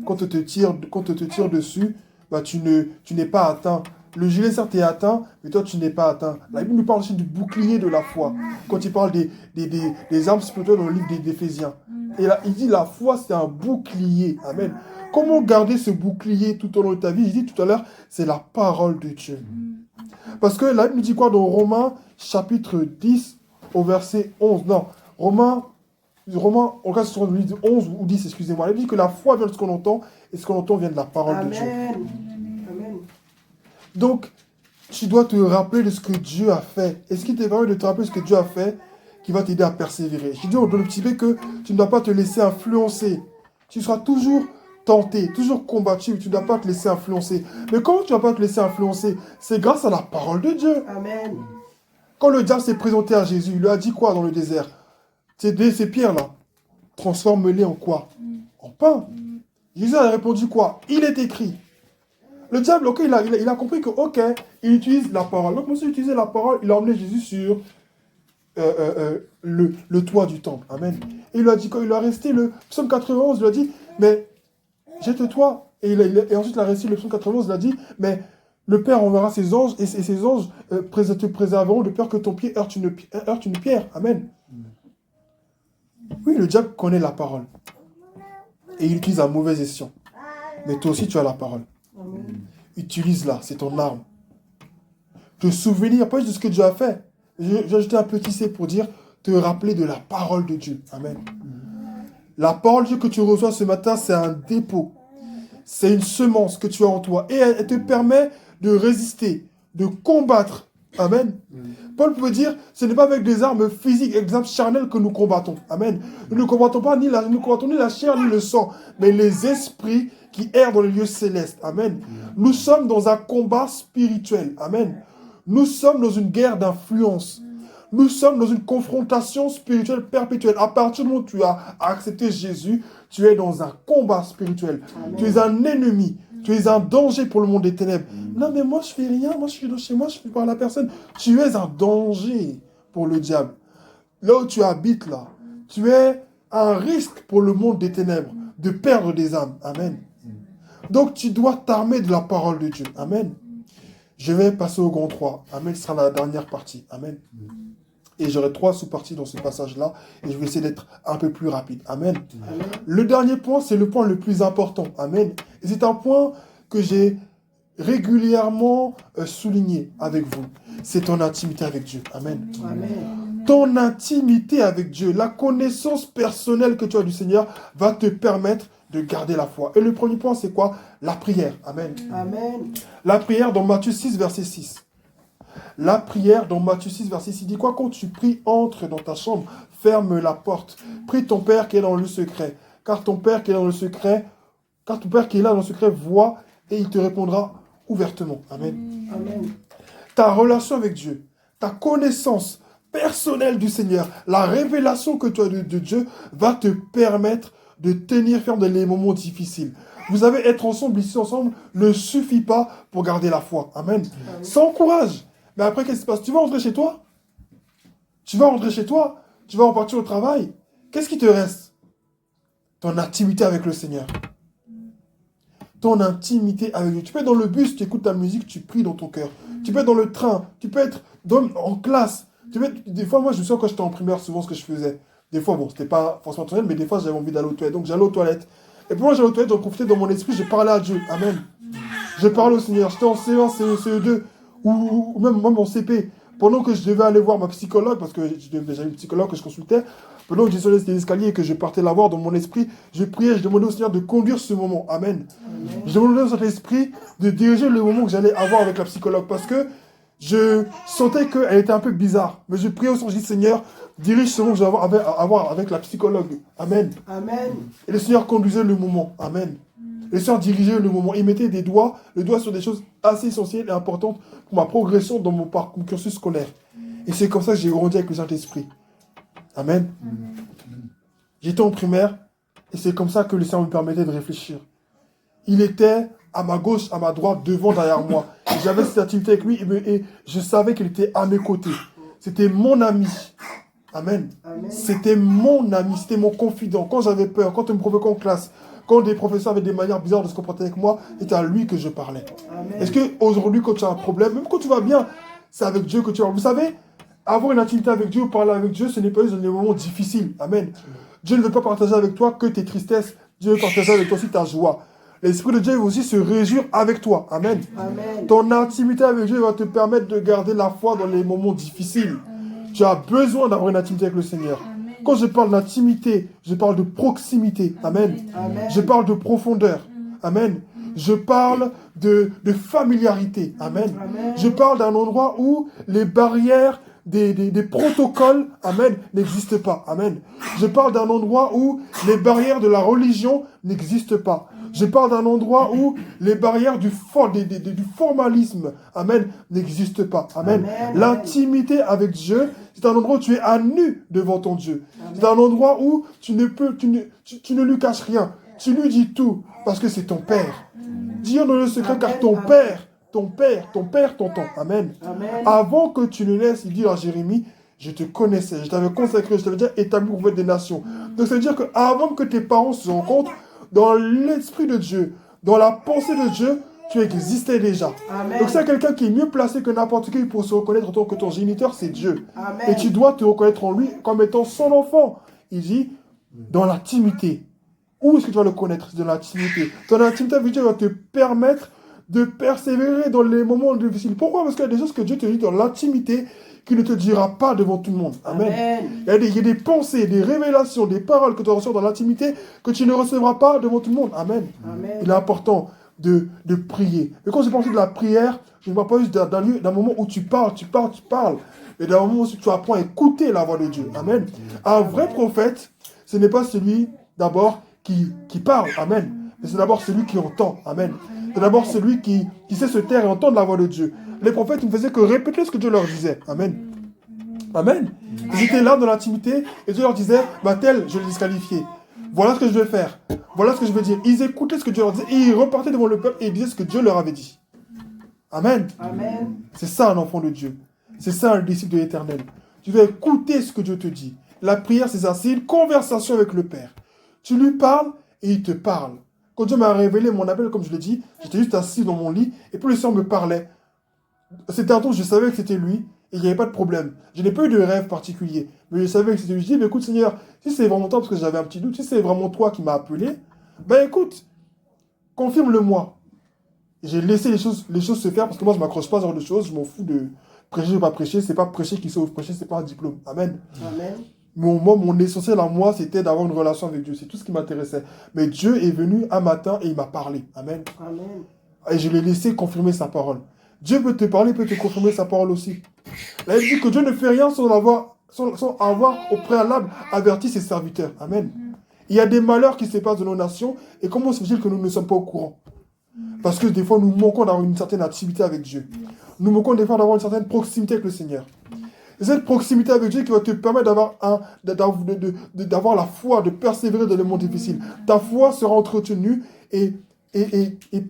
A: Quand on te tire dessus, bah, tu n'es pas atteint. Le gilet, certes, est atteint, mais toi, tu n'es pas atteint. La Bible nous parle aussi du bouclier de la foi. Quand il parle des armes spirituelles dans le livre d'Éphésiens. Et là, il dit la foi, c'est un bouclier. Amen. Comment garder ce bouclier tout au long de ta vie? J'ai dit tout à l'heure, c'est la parole de Dieu. Parce que la Bible nous dit quoi dans Romains, chapitre 10, au verset 11? Non, Romains, on reste sur le livre 11 ou 10, excusez-moi. La Bible dit que la foi vient de ce qu'on entend, et ce qu'on entend vient de la parole de Dieu.
C: Amen.
A: Donc, tu dois te rappeler de ce que Dieu a fait. Et ce qui te permet de te rappeler de ce que Dieu a fait, qui va t'aider à persévérer. Je dis dans le petit B que tu ne dois pas te laisser influencer. Tu seras toujours tenté, toujours combattu, tu ne dois pas te laisser influencer. Mais comment tu ne vas pas te laisser influencer? C'est grâce à la parole de Dieu.
C: Amen.
A: Quand le diable s'est présenté à Jésus, il lui a dit quoi dans le désert? Ces pierres-là, transforme-les en quoi? En pain. Jésus a répondu quoi? Il est écrit. Le diable, ok, il a compris que, ok, il utilise la parole. Donc, monsieur utilisait la parole, il a emmené Jésus sur le toit du temple. Amen. Et il lui a dit, quand il a resté le psaume 91, il lui a dit, mais jette-toi. Et ensuite, il a resté le psaume 91, il a dit, mais le Père enverra ses anges, et ses anges te préserveront de peur que ton pied heurte une pierre. Amen. Oui, le diable connaît la parole. Et il utilise à mauvais escient. Mais toi aussi, tu as la parole.
C: Amen.
A: Utilise-la, c'est ton arme. Te souvenir, pas juste de ce que Dieu a fait. J'ai ajouté un petit C pour dire, te rappeler de la parole de Dieu. Amen. La parole de Dieu que tu reçois ce matin, c'est un dépôt. C'est une semence que tu as en toi. Et elle te permet de résister, de combattre. Amen. Paul peut dire, ce n'est pas avec des armes physiques, des armes charnelles que nous combattons. Amen. Nous ne combattons pas ni la chair ni le sang, mais les esprits qui errent dans les lieux célestes. Amen. Nous sommes dans un combat spirituel. Amen. Nous sommes dans une guerre d'influence. Nous sommes dans une confrontation spirituelle perpétuelle. À partir du moment où tu as accepté Jésus, tu es dans un combat spirituel. Amen. Tu es un ennemi. Tu es un danger pour le monde des ténèbres. Non, mais moi, je fais rien. Moi, je suis chez moi, je ne fais pas la personne. Tu es un danger pour le diable. Là où tu habites, là, tu es un risque pour le monde des ténèbres de perdre des âmes. Amen. Donc, tu dois t'armer de la parole de Dieu. Amen. Je vais passer au grand 3. Amen. Ce sera la dernière partie. Amen. Et j'aurai 3 sous-parties dans ce passage-là. Et je vais essayer d'être un peu plus rapide. Amen. Amen. Le dernier point, c'est le point le plus important. Amen. Et c'est un point que j'ai régulièrement souligné avec vous. C'est ton intimité avec Dieu. Amen. Amen. Ton intimité avec Dieu, la connaissance personnelle que tu as du Seigneur va te permettre de garder la foi. Et le premier point, c'est quoi? La prière. Amen. Amen. La prière dans Matthieu 6, verset 6. La prière dans Matthieu 6, verset 6, dit quoi? Quand tu pries, entre dans ta chambre, ferme la porte. Prie ton Père qui est dans le secret. Car ton Père qui est dans le secret, là dans le secret, voit et il te répondra ouvertement. Amen. Amen. Ta relation avec Dieu, ta connaissance personnelle du Seigneur, la révélation que tu as de Dieu va te permettre de tenir ferme dans les moments difficiles. Vous savez, être ensemble, ici ensemble, ne suffit pas pour garder la foi. Amen. Amen. Sans courage. Mais après, qu'est-ce qui se passe? Tu vas rentrer chez toi? Tu vas repartir au travail. Qu'est-ce qui te reste? Ton intimité avec le Seigneur. Ton intimité avec Dieu. Tu peux être dans le bus, tu écoutes ta musique, tu pries dans ton cœur. Tu peux être dans le train, tu peux être en classe. Des fois, moi, je me souviens quand j'étais en primaire, souvent ce que je faisais. Des fois, bon, c'était pas forcément intentionnel, mais des fois, j'avais envie d'aller aux toilettes. Donc, j'allais aux toilettes. Et puis moi, j'allais aux toilettes, j'en profitais dans mon esprit, je parlais à Dieu. Amen. Je parlais au Seigneur. J'étais en CE1, CE2, ou même en CP. Pendant que je devais aller voir ma psychologue, parce que j'avais une psychologue que je consultais, pendant que j'étais sur les escaliers et que je partais la voir dans mon esprit, je priais, je demandais au Seigneur de conduire ce moment. Amen. Je demandais au Saint-Esprit de diriger le moment que j'allais avoir avec la psychologue, parce que je sentais qu'elle était un peu bizarre. Mais je priais au Seigneur, je dis Seigneur, dirige ce moment que je vais avoir avec la psychologue. Amen.
C: Amen.
A: Et le Seigneur conduisait le moment. Amen. Le Seigneur dirigeait le moment. Il mettait le doigt sur des choses assez essentielles et importantes pour ma progression dans mon parcours cursus scolaire. Et c'est comme ça que j'ai grandi avec le Saint-Esprit. Amen. J'étais en primaire et c'est comme ça que le Seigneur me permettait de réfléchir. Il était à ma gauche, à ma droite, devant, derrière moi. J'avais cette activité avec lui et je savais qu'il était à mes côtés. C'était mon ami. Amen.
C: Amen.
A: C'était mon ami, c'était mon confident. Quand j'avais peur, quand on me provoquait en classe, quand des professeurs avaient des manières bizarres de se comporter avec moi, c'était à lui que je parlais.
C: Amen.
A: Est-ce qu'aujourd'hui, quand tu as un problème, même quand tu vas bien, c'est avec Dieu que tu vas. Vous savez, avoir une intimité avec Dieu ou parler avec Dieu, ce n'est pas juste dans les moments difficiles. Amen. Dieu ne veut pas partager avec toi que tes tristesses. Dieu veut partager avec toi aussi ta joie. L'Esprit de Dieu veut aussi se réjouir avec toi. Amen.
C: Amen.
A: Ton intimité avec Dieu va te permettre de garder la foi dans les moments difficiles. Tu as besoin d'avoir une intimité avec le Seigneur. Quand je parle d'intimité, je parle de proximité. Amen.
C: Amen.
A: Je parle de profondeur. Amen. Je parle de familiarité. Amen.
C: Amen.
A: Je parle d'un endroit où les barrières des protocoles, amen, n'existent pas. Amen. Je parle d'un endroit où les barrières de la religion n'existent pas. Je parle d'un endroit où les barrières du formalisme, amen, n'existent pas. Amen.
C: Amen.
A: L'intimité avec Dieu, c'est un endroit où tu es à nu devant ton Dieu.
C: Amen.
A: C'est un endroit où tu ne lui caches rien. Tu lui dis tout, parce que c'est ton Père. Dis-en dans le secret,
C: Amen.
A: car ton
C: Amen.
A: Père t'entend. Amen.
C: Amen.
A: Avant que tu ne naisses, il dit à Jérémie, je te connaissais, je t'avais consacré, je t'avais déjà établi pour des nations. Donc ça veut dire qu'avant que tes parents se rencontrent, dans l'esprit de Dieu, dans la pensée de Dieu, tu existais déjà.
C: Amen.
A: Donc c'est quelqu'un qui est mieux placé que n'importe qui pour se reconnaître en tant que ton géniteur, c'est Dieu.
C: Amen.
A: Et tu dois te reconnaître en lui comme étant son enfant. Il dit, dans l'intimité. Où est-ce que tu vas le connaître? Dans l'intimité. Ton intimité avec Dieu va te permettre de persévérer dans les moments difficiles. Pourquoi? Parce qu'il y a des choses que Dieu te dit dans l'intimité qu'il ne te dira pas devant tout le monde. Amen.
C: Amen.
A: Il y a des pensées, des révélations, des paroles que tu reçois dans l'intimité que tu ne recevras pas devant tout le monde. Amen.
C: Amen.
A: Il est important de prier. Et quand je parle de la prière, je ne parle pas juste d'un moment où tu parles, mais d'un moment où tu apprends à écouter la voix de Dieu. Amen. Un vrai prophète, ce n'est pas celui d'abord qui parle. Amen. Mais c'est d'abord celui qui entend. Amen. C'est d'abord celui qui sait se taire et entendre la voix de Dieu. Les prophètes ne faisaient que répéter ce que Dieu leur disait. Amen. Amen. Ils étaient là dans l'intimité et Dieu leur disait, tel, je l'ai disqualifié. Voilà ce que je vais faire. Voilà ce que je vais dire. Ils écoutaient ce que Dieu leur disait et ils repartaient devant le peuple et ils disaient ce que Dieu leur avait dit. Amen.
C: Amen.
A: C'est ça un enfant de Dieu. C'est ça un disciple de l'Éternel. Tu vas écouter ce que Dieu te dit. La prière, c'est ça. C'est une conversation avec le Père. Tu lui parles et il te parle. Quand Dieu m'a révélé mon appel, comme je l'ai dit, j'étais juste assis dans mon lit et puis le Seigneur me parlait. C'était un temps où je savais que c'était lui et il n'y avait pas de problème. Je n'ai pas eu de rêve particulier, mais je savais que c'était lui. Je dis, mais écoute Seigneur, si c'est vraiment toi, parce que j'avais un petit doute, si c'est vraiment toi qui m'as appelé, écoute, confirme-le-moi. J'ai laissé les choses se faire parce que moi je ne m'accroche pas à ce genre de choses, je m'en fous de prêcher ou pas prêcher, c'est pas prêcher qui sauve, prêcher c'est pas un diplôme. Amen.
C: Amen.
A: Mon essentiel à moi, c'était d'avoir une relation avec Dieu. C'est tout ce qui m'intéressait. Mais Dieu est venu un matin et il m'a parlé. Amen.
C: Amen.
A: Et je l'ai laissé confirmer sa parole. Dieu peut te parler, peut te confirmer sa parole aussi. Là, il dit que Dieu ne fait rien sans avoir au préalable averti ses serviteurs. Amen. Il y a des malheurs qui se passent dans nos nations. Et comment se fait-il que nous ne sommes pas au courant? Parce que des fois, nous manquons d'avoir une certaine activité avec Dieu. Nous manquons des fois d'avoir une certaine proximité avec le Seigneur. Et cette proximité avec Dieu qui va te permettre d'avoir la foi, de persévérer dans les moments difficiles. Ta foi sera entretenue et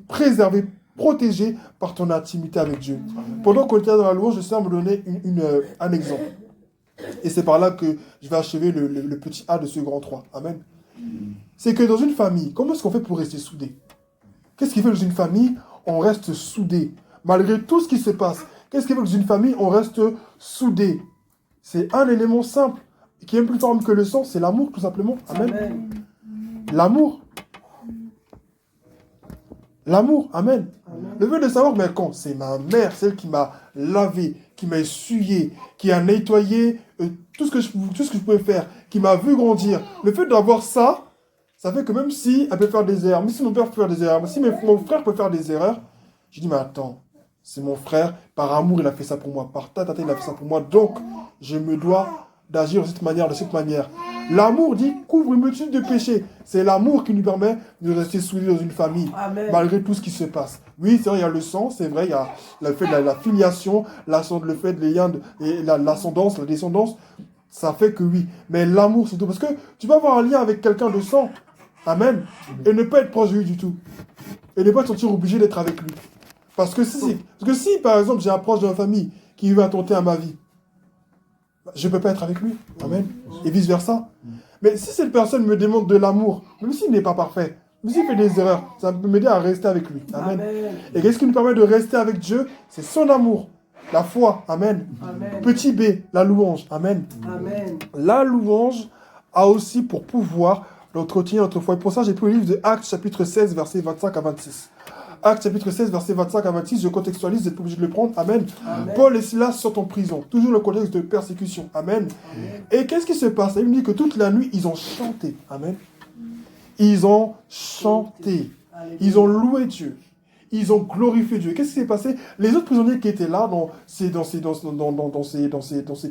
A: préservée, protégée par ton intimité avec Dieu. Pendant qu'on était dans la louange, le Seigneur me donnait un exemple. Et c'est par là que je vais achever le petit A de ce grand 3. Amen. C'est que dans une famille, comment est-ce qu'on fait pour rester soudés? Qu'est-ce qui fait que dans une famille, on reste soudés? Malgré tout ce qui se passe, qu'est-ce qui fait que dans une famille, on reste soudés? C'est un élément simple. qui est plus fort que le sang, c'est l'amour, tout simplement. Amen.
C: Amen.
A: L'amour. L'amour, amen.
C: Amen.
A: Le fait de savoir, mais quand c'est ma mère, celle qui m'a lavé, qui m'a essuyé, qui a nettoyé tout ce que je pouvais faire, qui m'a vu grandir. Le fait d'avoir ça, ça fait que même si elle peut faire des erreurs, même si mon père peut faire des erreurs, même si mon frère peut faire des erreurs, je dis, mais attends, c'est mon frère, par amour, il a fait ça pour moi, par tata, il a fait ça pour moi, donc je me dois d'agir de cette manière, de cette manière. L'amour dit, couvre une multitude de péchés. C'est l'amour qui nous permet de rester soudés dans une famille,
C: Amen.
A: malgré tout ce qui se passe. Oui, c'est vrai, il y a le sang, c'est vrai, il y a le fait de la filiation, le fait de l'ascendance, la descendance, ça fait que oui. Mais l'amour, c'est tout. Parce que tu peux avoir un lien avec quelqu'un de sang, amen, et ne pas être proche de lui du tout. Et ne pas te sentir obligé d'être avec lui. Parce que si, par exemple, j'ai un proche de ma famille qui veut attenter à ma vie, je ne peux pas être avec lui. Amen. Et vice-versa. Mais si cette personne me demande de l'amour, même s'il n'est pas parfait, même s'il fait des erreurs, ça peut m'aider à rester avec lui. Amen.
C: Amen.
A: Et qu'est-ce qui nous permet de rester avec Dieu? C'est son amour. La foi. Amen.
C: Amen.
A: Petit b, la louange. Amen.
C: Amen.
A: La louange a aussi pour pouvoir d'entretenir notre foi. Et pour ça, j'ai pris le livre de Actes, chapitre 16, versets 25 à 26. Actes chapitre 16, versets 25 à 26, je contextualise, vous n'êtes pas obligé de le prendre. Amen.
C: Amen.
A: Paul et Silas sont en prison. Toujours le contexte de persécution. Amen.
C: Amen.
A: Et qu'est-ce qui se passe? Il me dit que toute la nuit, ils ont chanté. Amen. Ils ont chanté. Ils ont loué Dieu. Ils ont glorifié Dieu. Qu'est-ce qui s'est passé? Les autres prisonniers qui étaient là, dans ces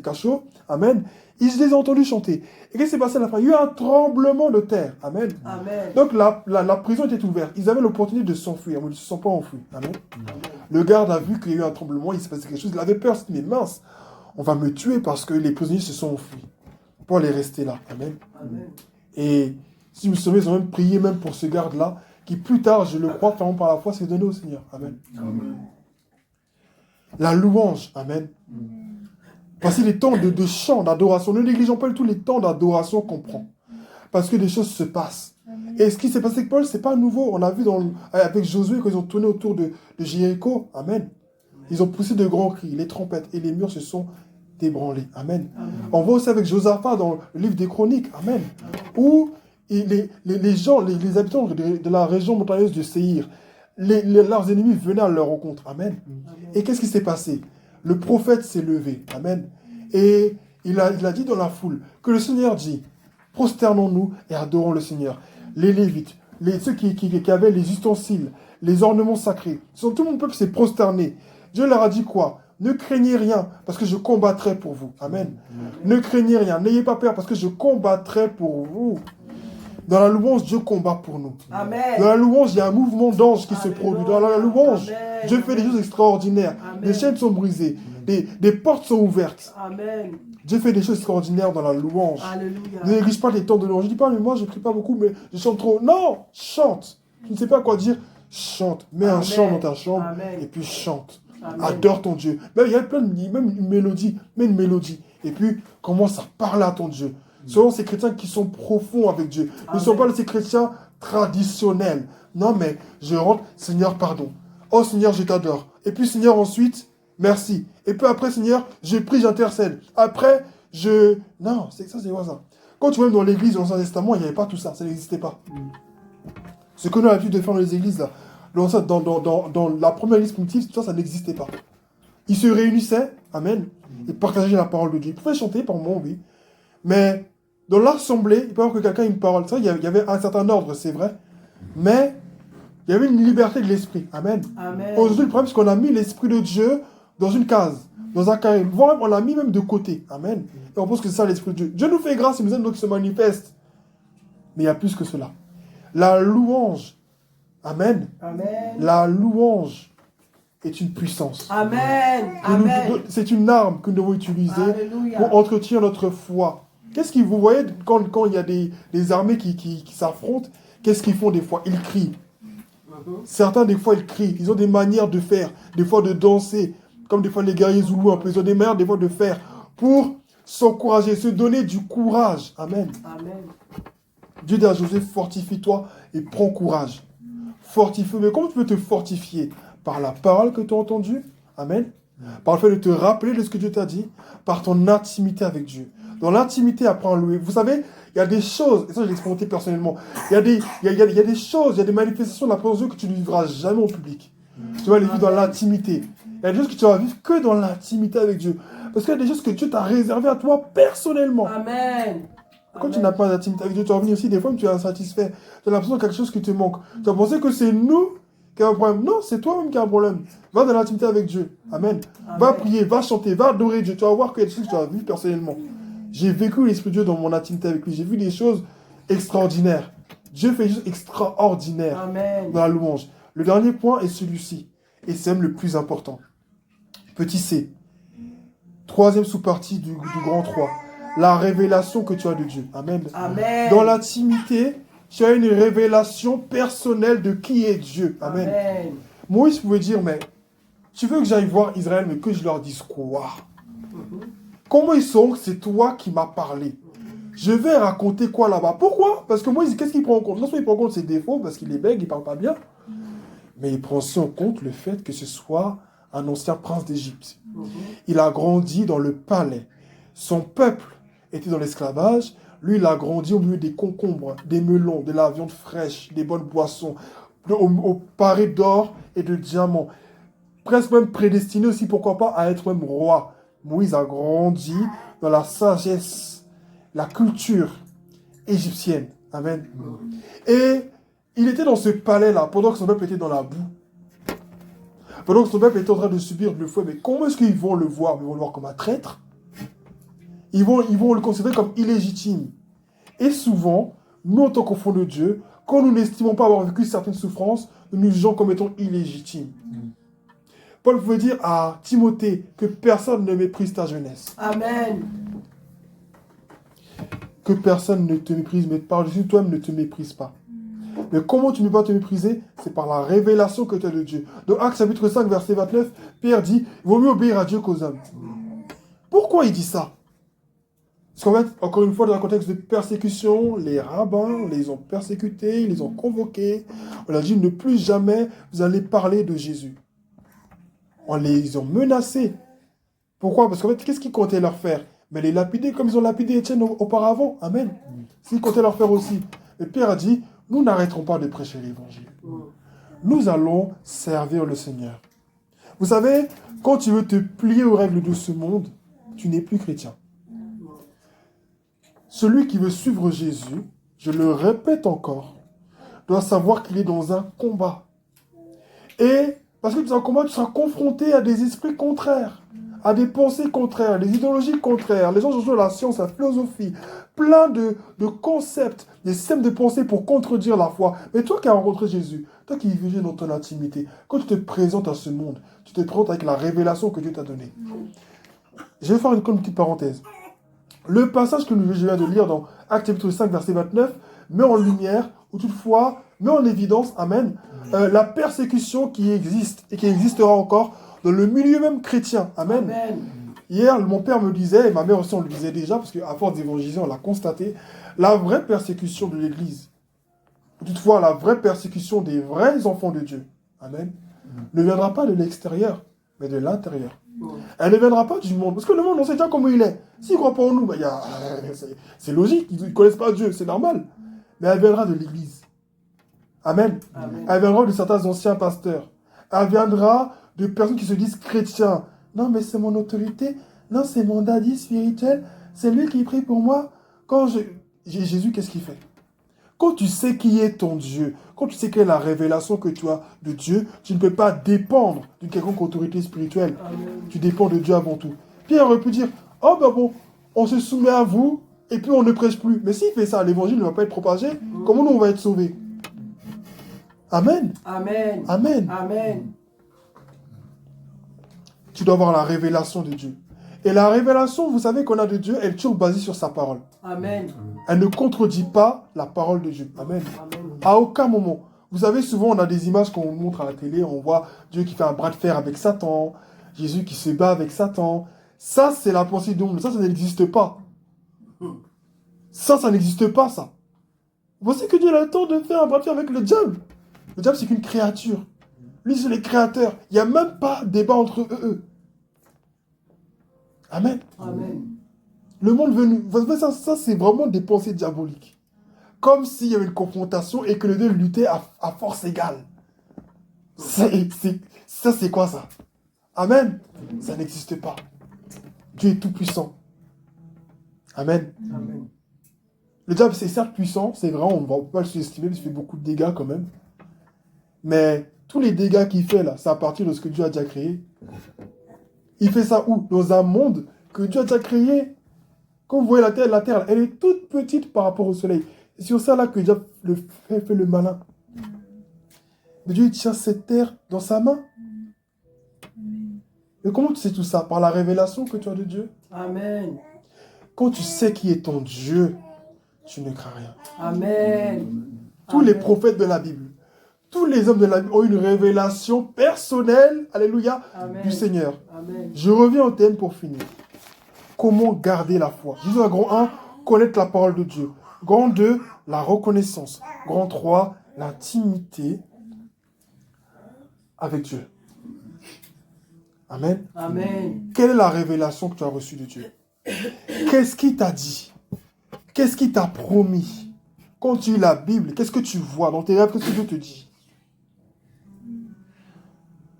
A: cachots, amen, ils les ont entendus chanter. Et qu'est-ce qui s'est passé à la fin? Il y a eu un tremblement de terre. Amen.
C: Amen.
A: Donc la prison était ouverte. Ils avaient l'opportunité de s'enfuir, mais ils ne se sont pas enfuis. Amen. Le garde a vu qu'il y a eu un tremblement, il s'est passé quelque chose. Il avait peur, il s'est dit, mais mince, on va me tuer parce que les prisonniers se sont enfuis. Paul est resté là. Amen.
C: Amen.
A: Et si vous vous souvenez, ils ont même prié même pour ce garde-là, qui plus tard, je le crois, par la foi, s'est donné au Seigneur. Amen.
B: Amen.
A: La louange. Amen. Passez les temps de chant, d'adoration. Ne négligeons pas tous les temps d'adoration qu'on prend. Parce que des choses se passent. Et ce qui s'est passé avec Paul, c'est pas nouveau. On a vu avec Josué, quand ils ont tourné autour de Jéricho. Amen. Ils ont poussé de grands cris, les trompettes, et les murs se sont débranlés. Amen. On voit aussi avec Josaphat dans le livre des Chroniques. Amen. Où les gens, les habitants de la région montagneuse de Séhir, leurs ennemis venaient à leur rencontre. Amen. Et qu'est-ce qui s'est passé? Le prophète s'est levé. Amen. Et il a dit dans la foule que le Seigneur dit, prosternons-nous et adorons le Seigneur. Les Lévites, ceux qui avaient les ustensiles, les ornements sacrés, tout mon peuple s'est prosterné. Dieu leur a dit quoi? Ne craignez rien, parce que je combattrai pour vous. Amen. Ne craignez rien, n'ayez pas peur, parce que je combattrai pour vous. Dans la louange, Dieu combat pour nous.
C: Amen.
A: Dans la louange, il y a un mouvement d'ange qui se produit. Dans la louange,
C: Amen.
A: Dieu fait des choses extraordinaires.
C: Amen.
A: Des chaînes sont brisées, des portes sont ouvertes.
C: Amen.
A: Dieu fait des choses extraordinaires dans la louange.
C: Alléluia.
A: Ne néglige pas les temps de louange. Je ne dis pas, mais moi, je ne prie pas beaucoup, mais je chante trop. Non, chante. Tu ne sais pas quoi dire, chante. Mets un
C: Amen.
A: chant dans ta chambre
C: Amen.
A: et puis chante.
C: Amen.
A: Adore ton Dieu. Même, il y a même une mélodie. Mets une mélodie. Et puis, commence à parler à ton Dieu. Selon ces chrétiens qui sont profonds avec Dieu. Ne
C: Amen.
A: sont pas ces chrétiens traditionnels. Non, mais je rentre, Seigneur, pardon. Oh Seigneur, je t'adore. Et puis Seigneur, ensuite, merci. Et puis après, Seigneur, je prie, j'intercède. Après, non, c'est quoi ça? Quand tu vas dans l'église, dans l'Ancien Testament, il n'y avait pas tout ça. Ça n'existait pas. Ce que nous avons l'habitude de faire dans les églises, là, dans la première église primitive, ça n'existait pas. Ils se réunissaient, amen, et partageaient la parole de Dieu. Ils pouvaient chanter par moment, oui. Mais dans l'assemblée, il peut y avoir que quelqu'un ait une parole. Ça, il y avait un certain ordre, c'est vrai. Mais il y avait une liberté de l'esprit. Amen.
C: Amen.
A: Aujourd'hui, le problème, c'est qu'on a mis l'esprit de Dieu dans une case, dans un carré. Voire on l'a mis même de côté. Amen. Et on pense que c'est ça l'esprit de Dieu. Dieu nous fait grâce, il nous aime donc il se manifeste. Mais il y a plus que cela. La louange. Amen.
C: Amen.
A: La louange est une puissance.
C: Amen. Amen.
A: C'est une arme que nous devons utiliser
C: Alléluia.
A: pour entretenir notre foi. Qu'est-ce que vous voyez quand il y a des armées qui s'affrontent? Qu'est-ce qu'ils font des fois? Ils crient. Certains, des fois, ils crient. Ils ont des manières de faire, des fois de danser, comme des fois les guerriers zoulous un peu. Ils ont des manières, des fois, de faire pour s'encourager, se donner du courage. Amen.
C: Amen.
A: Dieu dit à Joseph, fortifie-toi et prends courage. Fortifie. Mais comment tu peux te fortifier? Par la parole que tu as entendue. Amen. Par le fait de te rappeler de ce que Dieu t'a dit, par ton intimité avec Dieu. Dans l'intimité, apprends à louer. Vous savez, il y a des choses, et ça je l'ai expérimenté personnellement, il y a des choses, il y a des manifestations de la présence de Dieu que tu ne vivras jamais au public. Tu vas les vivre dans l'intimité. Il y a des choses que tu vas vivre que dans l'intimité avec Dieu. Parce qu'il y a des choses que Dieu t'a réservées à toi personnellement.
C: Amen.
A: Quand tu n'as pas d'intimité avec Dieu, tu vas venir aussi des fois, mais tu es insatisfait. Tu as l'impression qu'il y a quelque chose qui te manque. Tu as pensé que c'est nous qui avons un problème. Non, c'est toi-même qui as un problème. Va dans l'intimité avec Dieu. Amen. Va prier, va chanter, va adorer Dieu. Tu vas voir qu'il y a des choses que tu vas vivre personnellement. J'ai vécu l'Esprit de Dieu dans mon intimité avec lui. J'ai vu des choses extraordinaires. Dieu fait des choses extraordinaires dans la louange. Le dernier point est celui-ci. Et c'est même le plus important. Petit C. Troisième sous-partie du grand 3. La révélation que tu as de Dieu. Amen.
C: Amen.
A: Dans l'intimité, tu as une révélation personnelle de qui est Dieu. Amen.
C: Amen.
A: Moïse pouvait dire, mais tu veux que j'aille voir Israël, mais que je leur dise quoi? Comment ils sont? C'est toi qui m'as parlé. Je vais raconter quoi là-bas? Pourquoi? Parce que Moïse, qu'est-ce qu'il prend en compte? Non seulement il prend en compte ses défauts, parce qu'il est bègue, il ne parle pas bien, mais il prend aussi en compte le fait que ce soit un ancien prince d'Égypte. Il a grandi dans le palais. Son peuple était dans l'esclavage. Lui, il a grandi au milieu des concombres, des melons, de la viande fraîche, des bonnes boissons, au paré d'or et de diamants. Presque même prédestiné aussi, pourquoi pas, à être même roi. Moïse a grandi dans la sagesse, la culture égyptienne. Amen. Et il était dans ce palais-là, pendant que son peuple était dans la boue. Pendant que son peuple était en train de subir le fouet. Mais comment est-ce qu'ils vont le voir? Ils vont le voir comme un traître. Ils vont le considérer comme illégitime. Et souvent, nous, en tant qu'enfants de Dieu, quand nous n'estimons pas avoir vécu certaines souffrances, nous nous jugeons comme étant illégitimes. Paul pouvait dire à Timothée que personne ne méprise ta jeunesse.
C: Amen.
A: Que personne ne te méprise, mais par-dessus toi-même ne te méprise pas. Mais comment tu ne peux pas te mépriser? C'est par la révélation que tu as de Dieu. Dans Actes chapitre 5, verset 29, Pierre dit, il vaut mieux obéir à Dieu qu'aux hommes. Pourquoi il dit ça? Parce qu'en fait, encore une fois, dans un contexte de persécution, les rabbins les ont persécutés, ils les ont convoqués. On leur a dit, ne plus jamais vous allez parler de Jésus. On les ont menacés. Pourquoi? Parce qu'en fait, qu'est-ce qu'ils comptaient leur faire? Mais les lapider comme ils ont lapidé Étienne auparavant. Amen. C'est ce qu'ils comptaient leur faire aussi. Et Pierre a dit, nous n'arrêterons pas de prêcher l'évangile. Nous allons servir le Seigneur. Vous savez, quand tu veux te plier aux règles de ce monde, tu n'es plus chrétien. Celui qui veut suivre Jésus, je le répète encore, doit savoir qu'il est dans un combat. Et parce que dans un combat, tu seras confronté à des esprits contraires, à des pensées contraires, à des idéologies contraires. Les gens jouent la science, la philosophie, plein de concepts, des systèmes de pensée pour contredire la foi. Mais toi qui as rencontré Jésus, toi qui vis dans ton intimité, quand tu te présentes à ce monde, tu te présentes avec la révélation que Dieu t'a donnée. Je vais faire une petite parenthèse. Le passage que je viens de lire dans Actes chapitre 5, verset 29, met en lumière, ou toutefois, met en évidence, amen, la persécution qui existe et qui existera encore dans le milieu même chrétien. Amen.
C: Amen.
A: Hier, mon père me disait, et ma mère aussi, on le disait déjà, parce qu'à force d'évangéliser, on l'a constaté, la vraie persécution de l'Église, ou toutefois la vraie persécution des vrais enfants de Dieu, amen, ne viendra pas de l'extérieur, mais de l'intérieur. Elle ne viendra pas du monde. Parce que le monde, on sait déjà comment il est. S'ils ne croient pas en nous, c'est logique. Ils ne connaissent pas Dieu, c'est normal. Mais elle viendra de l'Église. Amen.
C: Amen.
A: Elle viendra de certains anciens pasteurs. Elle viendra de personnes qui se disent chrétiens. Non, mais c'est mon autorité. Non, c'est mon daddy spirituel. C'est lui qui prie pour moi. Jésus, qu'est-ce qu'il fait? Quand tu sais qui est ton Dieu, quand tu sais quelle est la révélation que tu as de Dieu, tu ne peux pas dépendre d'une quelconque autorité spirituelle.
C: Amen.
A: Tu dépends de Dieu avant tout. Pierre aurait pu dire, oh ben bon, on se soumet à vous, et puis on ne prêche plus. Mais s'il fait ça, l'évangile ne va pas être propagé. Comment nous on va être sauvés? Amen.
C: Amen.
A: Amen.
C: Amen.
A: Tu dois avoir la révélation de Dieu. Et la révélation, vous savez qu'on a de Dieu, elle est toujours basée sur sa parole.
C: Amen.
A: Elle ne contredit pas la parole de Dieu. Amen.
C: Amen.
A: À aucun moment. Vous savez, souvent, on a des images qu'on montre à la télé, on voit Dieu qui fait un bras de fer avec Satan, Jésus qui se bat avec Satan. Ça, c'est la pensée du monde. Ça n'existe pas. Ça n'existe pas, ça. Vous pensez que Dieu a le temps de faire un bras de fer avec le diable? Le diable, c'est qu'une créature. Lui, c'est le créateur. Il n'y a même pas débat entre eux. Amen.
C: Amen.
A: Le monde venu, ça c'est vraiment des pensées diaboliques. Comme s'il y avait une confrontation et que les deux luttaient à force égale. Ça c'est quoi ça? Amen. Ça n'existe pas. Dieu est tout puissant. Amen.
C: Amen.
A: Le diable c'est certes puissant, c'est vrai, on ne va pas le sous-estimer parce qu'il fait beaucoup de dégâts quand même. Mais tous les dégâts qu'il fait là, c'est à partir de ce que Dieu a déjà créé. Il fait ça où? Dans un monde que Dieu a déjà créé. Quand vous voyez la terre, elle est toute petite par rapport au soleil. C'est sur ça là que Dieu fait le malin. Mais Dieu il tient cette terre dans sa main. Mais comment tu sais tout ça? Par la révélation que tu as de Dieu.
C: Amen.
A: Quand tu sais qui est ton Dieu, tu ne crains rien.
C: Amen.
A: Tous les prophètes de la Bible, tous les hommes de la Bible ont une révélation personnelle, alléluia,
C: Amen.
A: du Seigneur.
C: Amen.
A: Je reviens au thème pour finir. Comment garder la foi? Disons à grand 1, connaître la parole de Dieu. Grand 2, la reconnaissance. Grand 3, l'intimité avec Dieu. Amen.
C: Amen.
A: Quelle est la révélation que tu as reçue de Dieu? Qu'est-ce qu'il t'a dit? Qu'est-ce qu'il t'a promis? Quand tu lis la Bible, qu'est-ce que tu vois dans tes rêves? Qu'est-ce que Dieu te dit?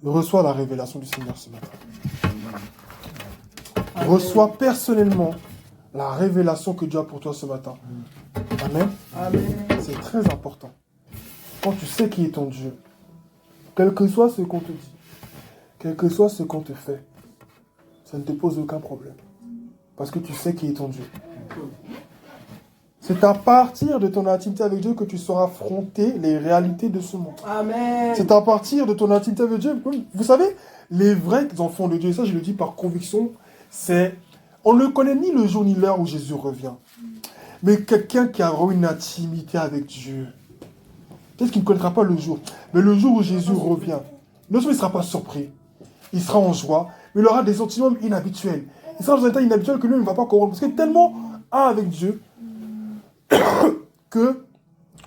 A: Reçois la révélation du Seigneur ce matin.
C: Amen.
A: Reçois personnellement la révélation que Dieu a pour toi ce matin. Amen.
C: Amen.
A: C'est très important. Quand tu sais qui est ton Dieu, quel que soit ce qu'on te dit, quel que soit ce qu'on te fait, ça ne te pose aucun problème. Parce que tu sais qui est ton Dieu. C'est à partir de ton intimité avec Dieu que tu sauras affronter les réalités de ce monde.
C: Amen.
A: C'est à partir de ton intimité avec Dieu. Vous savez, les vrais enfants de Dieu, et ça je le dis par conviction, c'est... On ne connaît ni le jour ni l'heure où Jésus revient. Mais quelqu'un qui a une intimité avec Dieu, peut-être qu'il ne connaîtra pas le jour, mais le jour où Jésus revient, non seulement il ne sera pas surpris, il sera en joie, mais il aura des sentiments inhabituels. Il sera dans un état inhabituel que lui ne va pas comprendre. Parce qu'il est tellement un avec Dieu que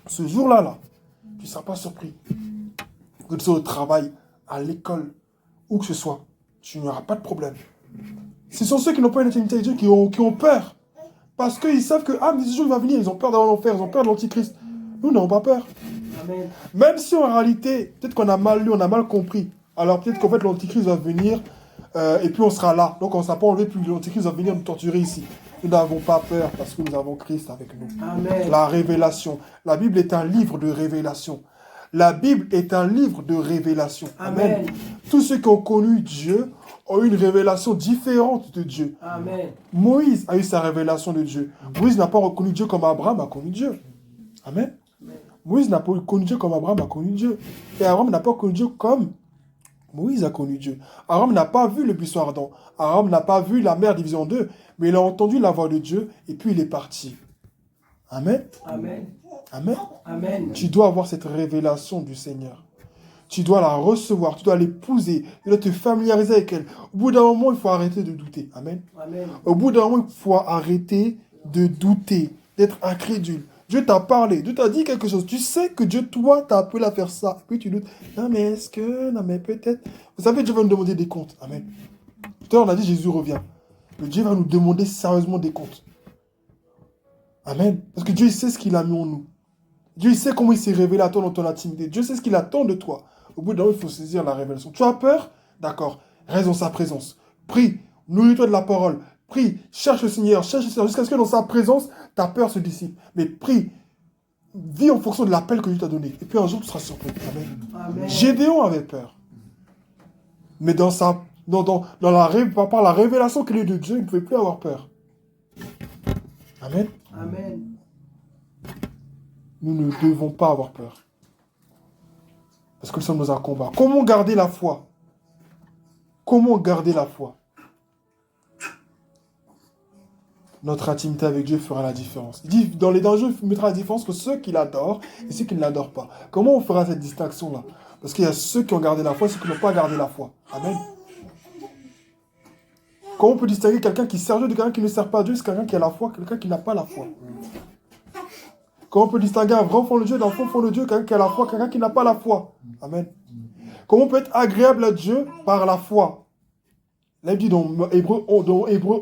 A: ce jour-là, tu ne seras pas surpris. Que tu sois au travail, à l'école, où que ce soit, tu n'auras pas de problème. Ce sont ceux qui n'ont pas une intimité avec Dieu qui ont peur. Parce qu'ils savent que, mais ce jour il va venir, ils ont peur d'avoir l'enfer, ils ont peur de l'antichrist. Nous n'avons pas peur.
C: Amen.
A: Même si en réalité, peut-être qu'on a mal lu, on a mal compris. Alors peut-être qu'en fait l'antichrist va venir et puis on sera là. Donc on ne sera pas enlevé, puis l'antichrist va venir nous torturer ici. Nous n'avons pas peur parce que nous avons Christ avec nous.
C: Amen.
A: La révélation. La Bible est un livre de révélation. La Bible est un livre de révélation. Amen.
C: Amen.
A: Tous ceux qui ont connu Dieu ont eu une révélation différente de Dieu.
C: Amen.
A: Moïse a eu sa révélation de Dieu. Moïse n'a pas reconnu Dieu comme Abraham a connu Dieu. Amen. Moïse n'a pas connu Dieu comme Abraham a connu Dieu. Et Abraham n'a pas connu Dieu comme Moïse a connu Dieu. Abraham n'a pas vu le buisson ardent. Abraham n'a pas vu la mer divisée en deux. Mais il a entendu la voix de Dieu et puis il est parti. Amen.
C: Amen.
A: Amen.
C: Amen.
A: Tu dois avoir cette révélation du Seigneur. Tu dois la recevoir, tu dois l'épouser, tu dois te familiariser avec elle. Au bout d'un moment, il faut arrêter de douter. Amen.
C: Amen.
A: Au bout d'un moment, il faut arrêter de douter, d'être incrédule. Dieu t'a parlé, Dieu t'a dit quelque chose. Tu sais que Dieu, toi, t'a appelé à faire ça. Et puis tu doutes. Non, mais est-ce que... Non, mais peut-être... Vous savez, Dieu va nous demander des comptes. Amen. Tout à l'heure, on a dit Jésus revient. Mais Dieu va nous demander sérieusement des comptes. Amen. Parce que Dieu, il sait ce qu'il a mis en nous. Dieu, il sait comment il s'est révélé à toi dans ton intimité. Dieu sait ce qu'il attend de toi. Au bout d'un moment, il faut saisir la révélation. Tu as peur? D'accord. Reste dans sa présence. Prie. Nourris-toi de la parole. Prie. Cherche le Seigneur. Cherche le Seigneur. Jusqu'à ce que dans sa présence, ta peur se dissipe. Mais prie. Vis en fonction de l'appel que Dieu t'a donné. Et puis un jour, tu seras surpris. Amen.
C: Amen.
A: Gédéon avait peur. Mais par la révélation qu'il a eue de Dieu, il ne pouvait plus avoir peur. Amen.
C: Amen.
A: Nous ne devons pas avoir peur. Parce que nous sommes dans un combat. Comment garder la foi? Comment garder la foi? Notre intimité avec Dieu fera la différence. Il dit, dans les dangers, il mettra la différence entre ceux qui l'adorent et ceux qui ne l'adorent pas. Comment on fera cette distinction-là? Parce qu'il y a ceux qui ont gardé la foi et ceux qui n'ont pas gardé la foi. Amen. Comment on peut distinguer quelqu'un qui sert Dieu de quelqu'un qui ne sert pas Dieu? C'est quelqu'un qui a la foi, quelqu'un qui n'a pas la foi. Comment on peut distinguer un vrai enfant de Dieu d'un faux enfant de Dieu, quelqu'un qui a la foi, quelqu'un qui n'a pas la foi? Amen. Comment on peut être agréable à Dieu par la foi? Là, il dit dans Hébreu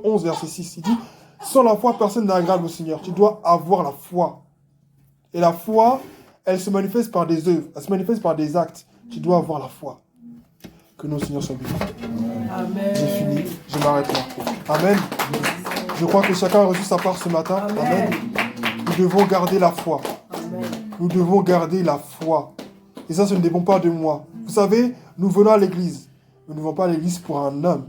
A: 11, verset 6, il dit, sans la foi, personne n'est agréable au Seigneur. Tu dois avoir la foi. Et la foi, elle se manifeste par des œuvres, elle se manifeste par des actes. Tu dois avoir la foi. Que nos Seigneurs soient bénis.
C: Amen.
A: J'ai fini, je m'arrête là. Amen. Je crois que chacun a reçu sa part ce matin. Amen. Nous devons garder la foi.
C: Amen.
A: Nous devons garder la foi. Et ça, ce ne dépend pas de moi. Vous savez, nous venons à l'église. Nous ne venons pas à l'église pour un homme.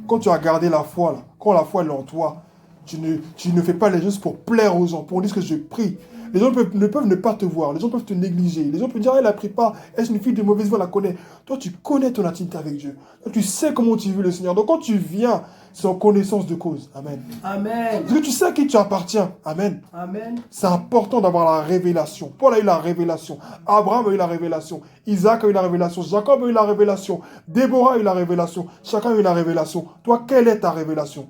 A: Quand tu as gardé la foi, là, quand la foi est en toi, tu ne fais pas les choses pour plaire aux gens, pour dire que je prie. Les gens ne peuvent ne pas te voir, les gens peuvent te négliger, les gens peuvent dire, elle ne prie pas, elle est une fille de mauvaise foi, elle la connaît. Toi, tu connais ton intimité avec Dieu. Toi, tu sais comment tu vis le Seigneur. Donc, quand tu viens, c'est en connaissance de cause. Amen.
C: Amen.
A: Parce que tu sais à qui tu appartiens. Amen.
C: Amen.
A: C'est important d'avoir la révélation. Paul a eu la révélation. Abraham a eu la révélation. Isaac a eu la révélation. Jacob a eu la révélation. Déborah a eu la révélation. Chacun a eu la révélation. Toi, quelle est ta révélation?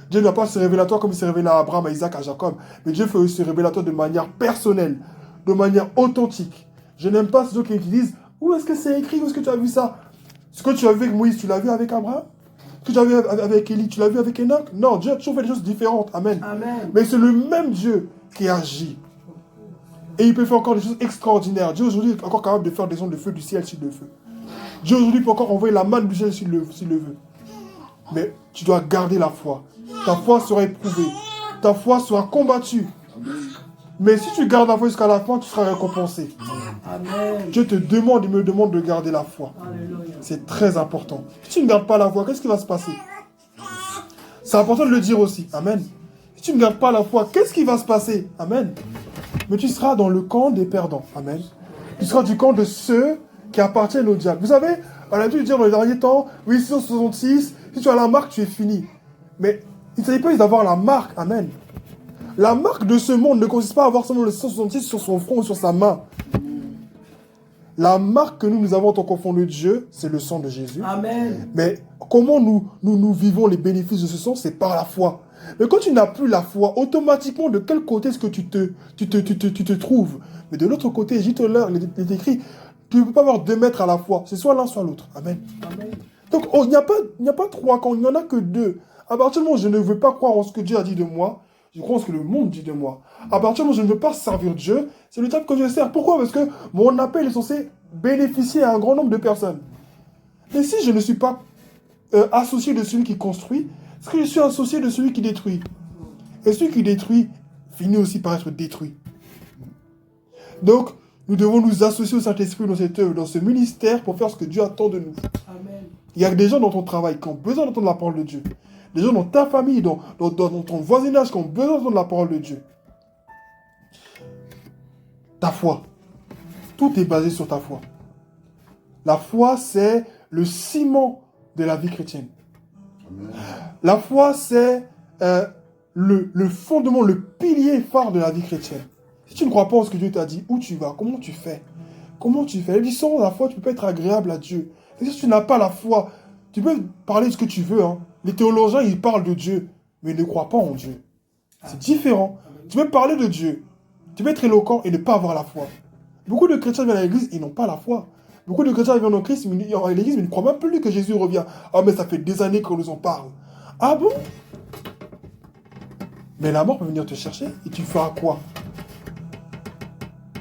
A: Dieu ne va pas se révéler à toi comme il s'est révélé à Abraham, à Isaac, à Jacob. Mais Dieu fait se révéler à toi de manière personnelle, de manière authentique. Je n'aime pas ceux qui disent, où est-ce que c'est écrit, où est-ce que tu as vu ça? Ce que tu as vu avec Moïse, tu l'as vu avec Abraham? Ce que tu as vu avec Élie, tu l'as vu avec Enoch? Non, Dieu a toujours fait des choses différentes. Amen.
C: Amen.
A: Mais c'est le même Dieu qui agit. Et il peut faire encore des choses extraordinaires. Dieu aujourd'hui est encore capable de faire des ondes de feu du ciel s'il le veut. Dieu aujourd'hui peut encore envoyer la manne du ciel s'il le veut. Mais tu dois garder la foi. Ta foi sera éprouvée. Ta foi sera combattue. Mais si tu gardes la foi jusqu'à la fin, tu seras récompensé.
C: Amen.
A: Dieu te demande, il me demande de garder la foi.
C: Alléluia.
A: C'est très important. Si tu ne gardes pas la foi, qu'est-ce qui va se passer? C'est important de le dire aussi. Amen. Si tu ne gardes pas la foi, qu'est-ce qui va se passer? Amen. Mais tu seras dans le camp des perdants. Amen. Tu seras du camp de ceux qui appartiennent au diable. Vous savez, on a l'habitude de dire dans les derniers temps, oui, 666, si tu as la marque, tu es fini. Mais il ne s'agit pas d'avoir la marque. Amen. La marque de ce monde ne consiste pas à avoir seulement le 666 sur son front ou sur sa main. La marque que nous avons en tant qu'enfants de Dieu, c'est le sang de Jésus.
C: Amen.
A: Mais comment nous vivons les bénéfices de ce sang? C'est par la foi. Mais quand tu n'as plus la foi, automatiquement, de quel côté est-ce que tu te trouves? Mais de l'autre côté, il est écrit, tu ne peux pas avoir 2 maîtres à la fois. C'est soit l'un, soit l'autre. Amen.
C: Amen.
A: Donc, il n'y a pas 3 camps, il n'y en a que 2. À partir du moment où je ne veux pas croire en ce que Dieu a dit de moi, je crois en ce que le monde dit de moi. À partir du moment où je ne veux pas servir Dieu, c'est le diable que je sers. Pourquoi? Parce que mon appel est censé bénéficier à un grand nombre de personnes. Mais si je ne suis pas associé de celui qui construit, c'est que je suis associé de celui qui détruit. Et celui qui détruit finit aussi par être détruit. Donc, nous devons nous associer au Saint-Esprit dans cette œuvre, dans ce ministère, pour faire ce que Dieu attend de nous.
C: Amen.
A: Il y a des gens dans ton travail qui ont besoin d'entendre la parole de Dieu. Des gens dans ta famille, dans ton voisinage qui ont besoin d'entendre la parole de Dieu. Ta foi. Tout est basé sur ta foi. La foi, c'est le ciment de la vie chrétienne.
B: Amen.
A: La foi, c'est le fondement, le pilier phare de la vie chrétienne. Si tu ne crois pas en ce que Dieu t'a dit, où tu vas? Comment tu fais? Comment tu fais? Il dit, sans la foi, tu ne peux pas être agréable à Dieu. Et si tu n'as pas la foi, tu peux parler de ce que tu veux. Hein. Les théologiens, ils parlent de Dieu, mais ils ne croient pas en Dieu. C'est différent. Tu peux parler de Dieu. Tu peux être éloquent et ne pas avoir la foi. Beaucoup de chrétiens viennent à l'église, ils n'ont pas la foi. Beaucoup de chrétiens viennent à l'église, mais ils ne croient même plus que Jésus revient. Ah, mais ça fait des années qu'on nous en parle. Ah bon? Mais la mort peut venir te chercher et tu feras quoi?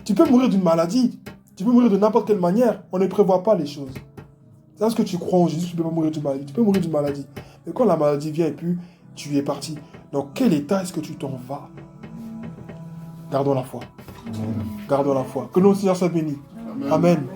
A: Tu peux mourir d'une maladie. Tu peux mourir de n'importe quelle manière. On ne prévoit pas les choses. C'est parce que tu crois en Jésus, tu ne peux pas mourir d'une maladie. Tu peux mourir d'une maladie. Mais quand la maladie vient et puis tu es parti, dans quel état est-ce que tu t'en vas? Gardons la foi. Gardons la foi. Que notre Seigneur soit béni. Amen.
B: Amen.